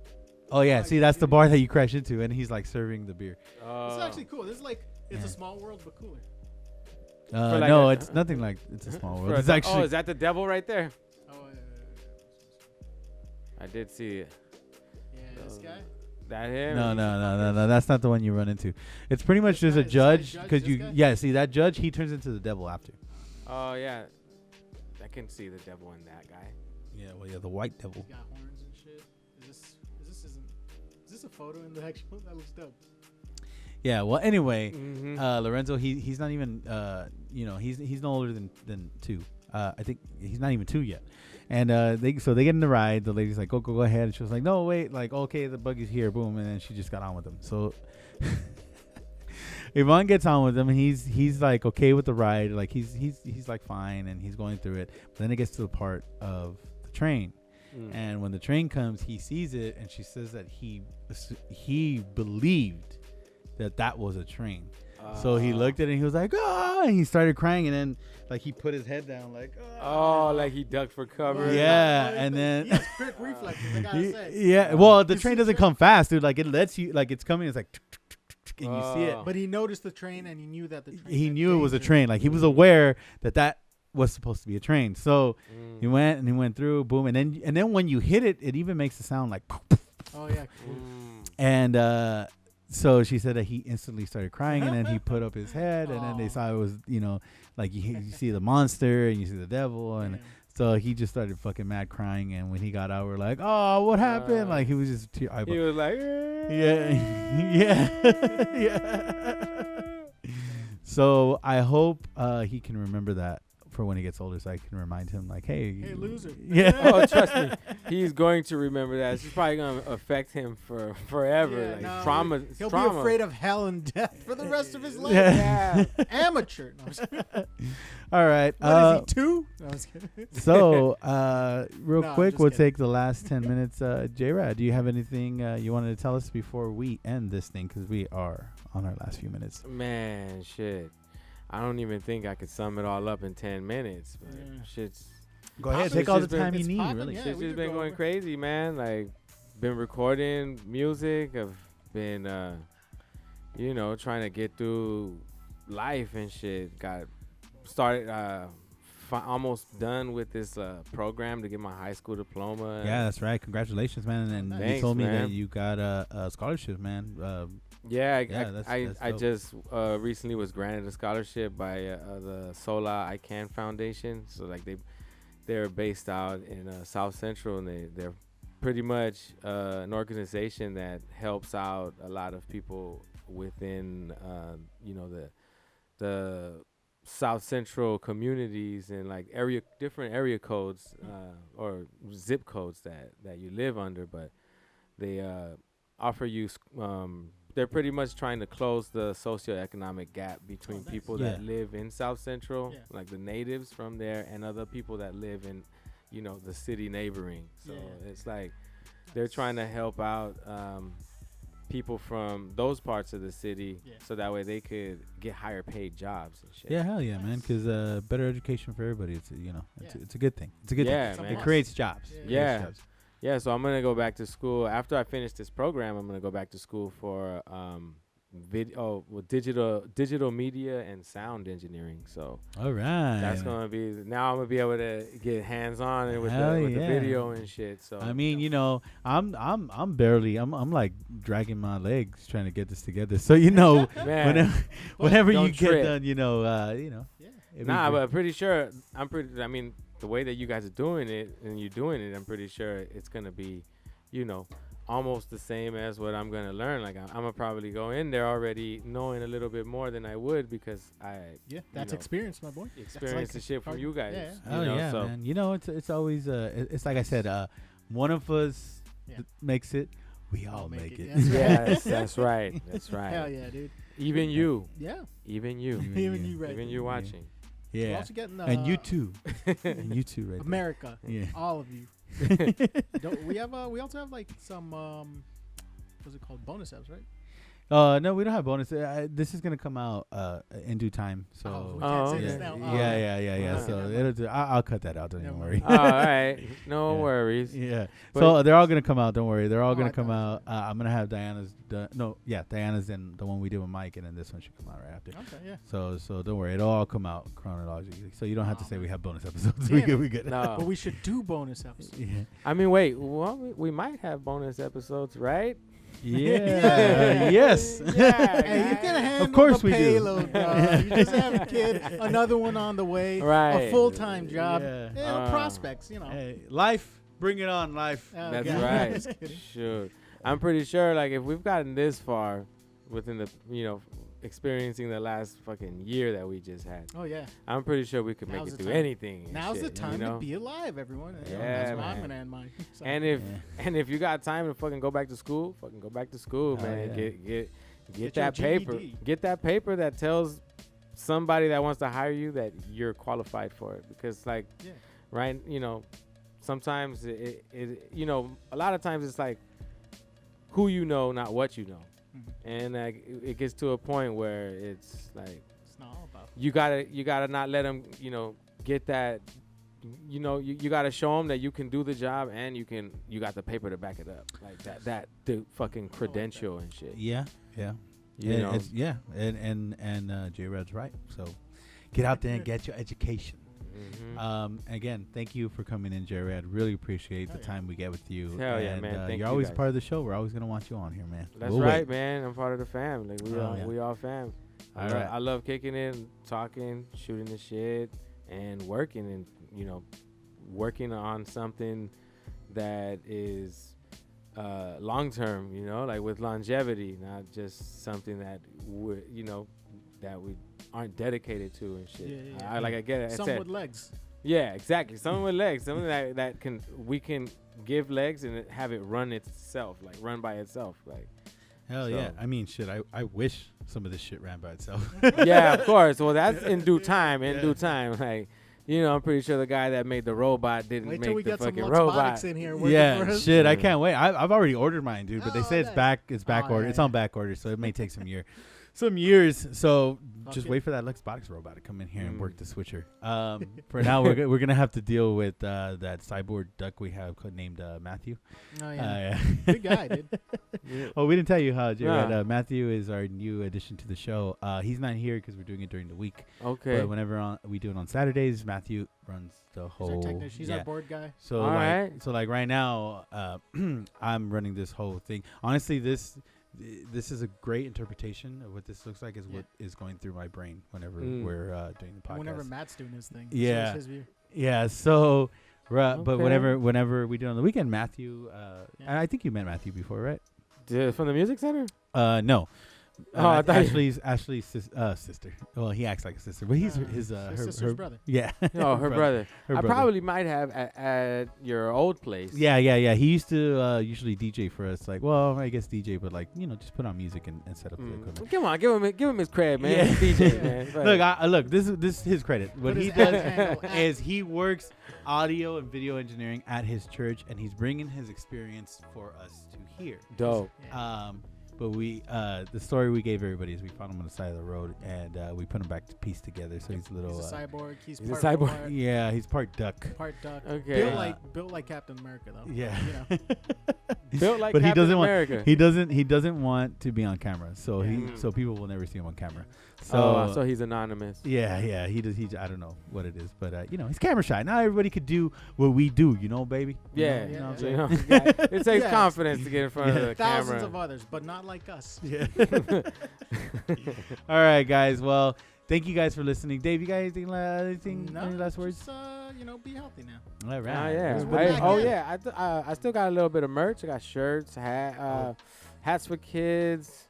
Oh yeah, see that's the bar that you crash into, and he's like serving the beer. This is actually cool. This is like it's a small world but cooler. like no, it's nothing like it's a small world. It's actually. Oh, is that the devil right there? Oh I did see it. Yeah, this guy. That him? No. That's not the one you run into. It's pretty much just a judge because see that judge, he turns into the devil after. Oh yeah, I can see the devil in that guy. Yeah, well, yeah, the white devil. He's got horns and shit. Is this a photo in the actual? That looks dope. Yeah. Well, anyway, Mm-hmm. Lorenzo, he's not even he's no older than 2. I think he's not even 2 yet. And they get in the ride. The lady's like, go ahead. And she was like, no, wait, like, okay, the buggy's here, boom, and then she just got on with him. So Yvonne gets on with him, and he's like okay with the ride, like he's like fine, and he's going through it. But then it gets to the part of the train, and when the train comes, he sees it, and she says that he believed that was a train. So he looked at it and he was like, oh, and he started crying, and then like he put his head down like, oh, like he ducked for cover. Yeah, and then he has quick reflexes, I gotta say. Yeah, well, the train doesn't come fast, dude. Like it lets you, like it's coming, it's like and you see it. But he noticed the train, and he knew that the train. He knew it was a train. Like he was aware that was supposed to be a train. So he went through, boom, and then when you hit it, it even makes a sound like. Oh yeah. And so she said that he instantly started crying, and then he put up his head, and then they saw it was, like you see the monster and you see the devil, and so he just started fucking mad crying. And when he got out, we're like, oh, what happened? Like he was just he was like, yeah. So I hope he can remember that for when he gets older, so I can remind him, like, hey loser. Yeah. oh, trust me, he's going to remember that. It's probably gonna affect him for forever. Trauma. He'll be afraid of hell and death for the rest of his life. Yeah. Amateur. No, all right. What is he, 2? No, I was kidding. So, real No, quick, I'm we'll just take the last 10 minutes. Jrat, do you have anything you wanted to tell us before we end this thing? Because we are on our last few minutes. Man, shit. I don't even think I could sum it all up in 10 minutes. But shit's. Go ahead, take all the time you need, really. Yeah, shit's just been going crazy, man. Like, been recording music. I've been, trying to get through life and shit. Got started, almost done with this program to get my high school diploma. Yeah, that's right. Congratulations, man. And Thanks, you told me man. that you got a scholarship, man. I just recently was granted a scholarship by the Sola I Can Foundation. So like they're based out in South Central, and they're pretty much an organization that helps out a lot of people within the South Central communities and like different area codes or zip codes that you live under, but they offer you they're pretty much trying to close the socioeconomic gap between people that live in South Central, like the natives from there, and other people that live in, the city neighboring. So it's like they're trying to help out people from those parts of the city, so that way they could get higher paid jobs and shit. Yeah, hell yeah, man. Because better education for everybody. It's it's a good thing. It's a good thing. Man. It creates jobs. Yeah, so I'm going to go back to school. After I finish this program, I'm going to go back to school for digital media and sound engineering. So All right. that's gonna be now. I'm gonna be able to get hands on with Hell the yeah. video and shit. So I mean, you know, I'm barely, I'm like dragging my legs trying to get this together. So you know, man, whenever you don't get trip. done, you know, Yeah. it'd be nah, great. but pretty sure I mean, the way that you guys are doing it and you're doing it, I'm pretty sure it's gonna be, you know, almost the same as what I'm gonna learn. Like I'm gonna probably go in there already knowing a little bit more than I would because I That's know, experience, my boy. experienced the shit from hard- you guys. yeah. Oh You know, yeah, so man. You know, it's always it's like I said, one of us Yeah. makes it, we I'll all make it. That's right. yes, that's right. That's right. Hell yeah, dude. Even you, Yeah. even you, Even you, right? even you watching. We're Yeah, also getting and you too, and you too, right? America. there. All of you. Don't, we have we also have like some what's it called, bonus apps, right? No, we don't have bonus. This is gonna come out in due time. So we can't say okay. this now. yeah. Oh. So Okay. I'll cut that out. Don't Never even mind. worry. All right, no Yeah. worries. Yeah. But- So they're all gonna come out. Don't worry. They're all Oh, gonna I come thought- out. I'm gonna have Diana's. Diana's in the one we did with Mike, and then this one should come out right after. Okay, yeah. So don't worry. It'll all come out chronologically. So you don't have to Oh, say we man. have bonus episodes. Damn we good. it. We good. No, But we should do bonus episodes. Yeah. I mean, wait. Well, we might have bonus episodes, right? Yeah. Yes. Yeah, Hey, you guys. can handle course the we do. payload, dog. You just have a kid, another one on the way, Right. a full-time job, Yeah. prospects, you know. Hey, life. Bring it on, life. Oh, That's God. right. Just kidding. Shoot. I'm pretty sure, like, if we've gotten this far within the, experiencing the last fucking year that we just had, Oh, yeah. I'm pretty sure we could make Now's it the through time. anything. and Now's the shit, time you know? to be alive, everyone. You know, Yeah, that's what I'm man. going to end mine. So. And if you got time to fucking go back to school, fucking go back to school, Oh, man. yeah. Get Get that your paper. GED. Get that paper that tells somebody that wants to hire you that you're qualified for it. Because like, Yeah. right, sometimes it a lot of times it's like who you know, not what you know. Mhm. And like it gets to a point where it's like It's not all about. you gotta not let them get that. You gotta show them that you can do the job and you got the paper to back it up, like that the fucking credential and shit. Yeah. Yeah. You And know? it's- yeah. And J-Rad's right. So get out there and get your education. Mhm. Again, thank you for coming in, J-Rad. Really appreciate Hell the yeah. time we get with you. Hell yeah, And, man. Thank you're you always guys. part of the show. We're always gonna want you on here, man. That's We'll right, wait. man. I'm part of the fam. Like Oh, yeah. we all fam. All right. I love kicking it, talking, shooting the shit, and working working on something that is long term. Like with longevity, not just something that that we aren't dedicated to and shit. Yeah. I get it. I Some said, with legs. yeah, exactly. Something with legs. Something that we can give legs and have it run itself, like run by itself, like. Hell So- yeah. I mean, shit. I wish some of this shit ran by itself. Yeah, of course. Well, that's in due time. In Yeah. due time, like I'm pretty sure the guy that made the robot didn't Wait till we make the get some fucking Luxbotics robot. in here. working for Yeah, us. shit. I Yeah. can't wait. I've already ordered mine, dude. But they Oh, say it's nice. back. It's back Oh, order. yeah, It's on yeah. back order, so it may take some years. So Fuck just it. wait for that Luxbotics robot to come in here and work Mm. the switcher. For now, we're gonna have to deal with that cyborg duck we have named Matthew. Oh, yeah. Yeah. Good guy, dude. Yeah. Oh, we didn't tell you how, Jared. Nah. Matthew is our new addition to the show. He's not here because we're doing it during the week. Okay. But whenever we do it on Saturdays, Matthew runs the He's whole. our technician. He's yeah. our board guy. So All right. like right now, I'm running this whole thing. Honestly, this is a great interpretation of what this looks like. Is what is going through my brain whenever Mm. we're doing the podcast. Whenever Matt's doing his thing. Yeah. So it's his view. Yeah. So, but Okay. whenever we do it on the weekend, Matthew. Yeah. I think you met Matthew before, right? From the music center? No. Oh, I thought Ashley's sister. Well, he acts like a sister, but he's his sister's her brother. Yeah. Oh, her brother. Her I brother. probably might have at your old place. Yeah. He used to usually DJ for us. Like, well, I guess DJ, but like just put on music and set up the equipment. Come on, give him his cred, man. Yeah. He's DJ, man. Fuck. Look. This is his credit. What Put he his does handle at- is he works audio and video engineering at his church, and he's bringing his experience for us to hear. Dope. Yeah. But we, the story we gave everybody is we found him on the side of the road and we put him back to piece together. So he's a little. He's a cyborg. He's he's a part cyborg. Part, Yeah, he's part duck. part duck. Okay. Built like Captain America though. Yeah. You know. Built like But he Captain doesn't America. want. He doesn't want to be on camera. So so people will never see him on camera. so he's anonymous. Yeah, he does. I don't know what it is, but he's camera shy. Not everybody could do what we do, baby. Yeah, You know what I'm you saying? know, it takes Yeah. confidence to get in front of the Thousands camera. of others, but not like us. Yeah. All right, guys. Well, thank you guys for listening. Dave, you got anything? Any last words? Just, be healthy now. All right. Ah, yeah. Let's put it back in. I still got a little bit of merch. I got shirts, hats for kids.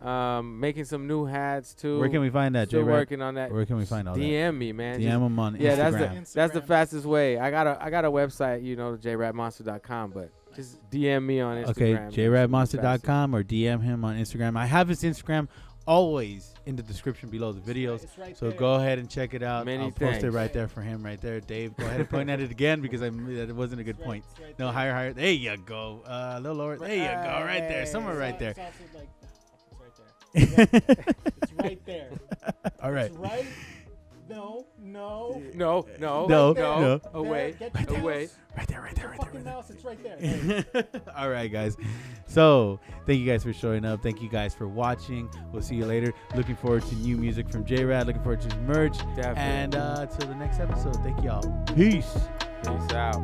Making some new hats too. Where can we find that, Still J-Rap? working on that. Where can we find all that? DM me, man. DM him on yeah, Instagram. that's the Instagram. fastest way. I got a website, JratMonster.com, but just DM me on Instagram. Okay, It's JratMonster.com or DM him on Instagram. I have his Instagram always in the description below the videos. It's right So there. go ahead and check it out. Many I'll post it thanks. right there for him right there. Dave, go ahead and point at it again because that wasn't a good point. It's right No, there. higher. There you go. A little lower. There you go. Right there. Somewhere right there. It's also like, it's right there. It's right there. All right. It's right. No. No. No. Away. Get your Away. mouse. Right there. Fucking mouse. It's right there. All right, guys. So thank you guys for showing up. Thank you guys for watching. We'll see you later. Looking forward to new music from Jrat. Looking forward to his merch. Definitely. And till the next episode. Thank y'all. Peace. Peace out.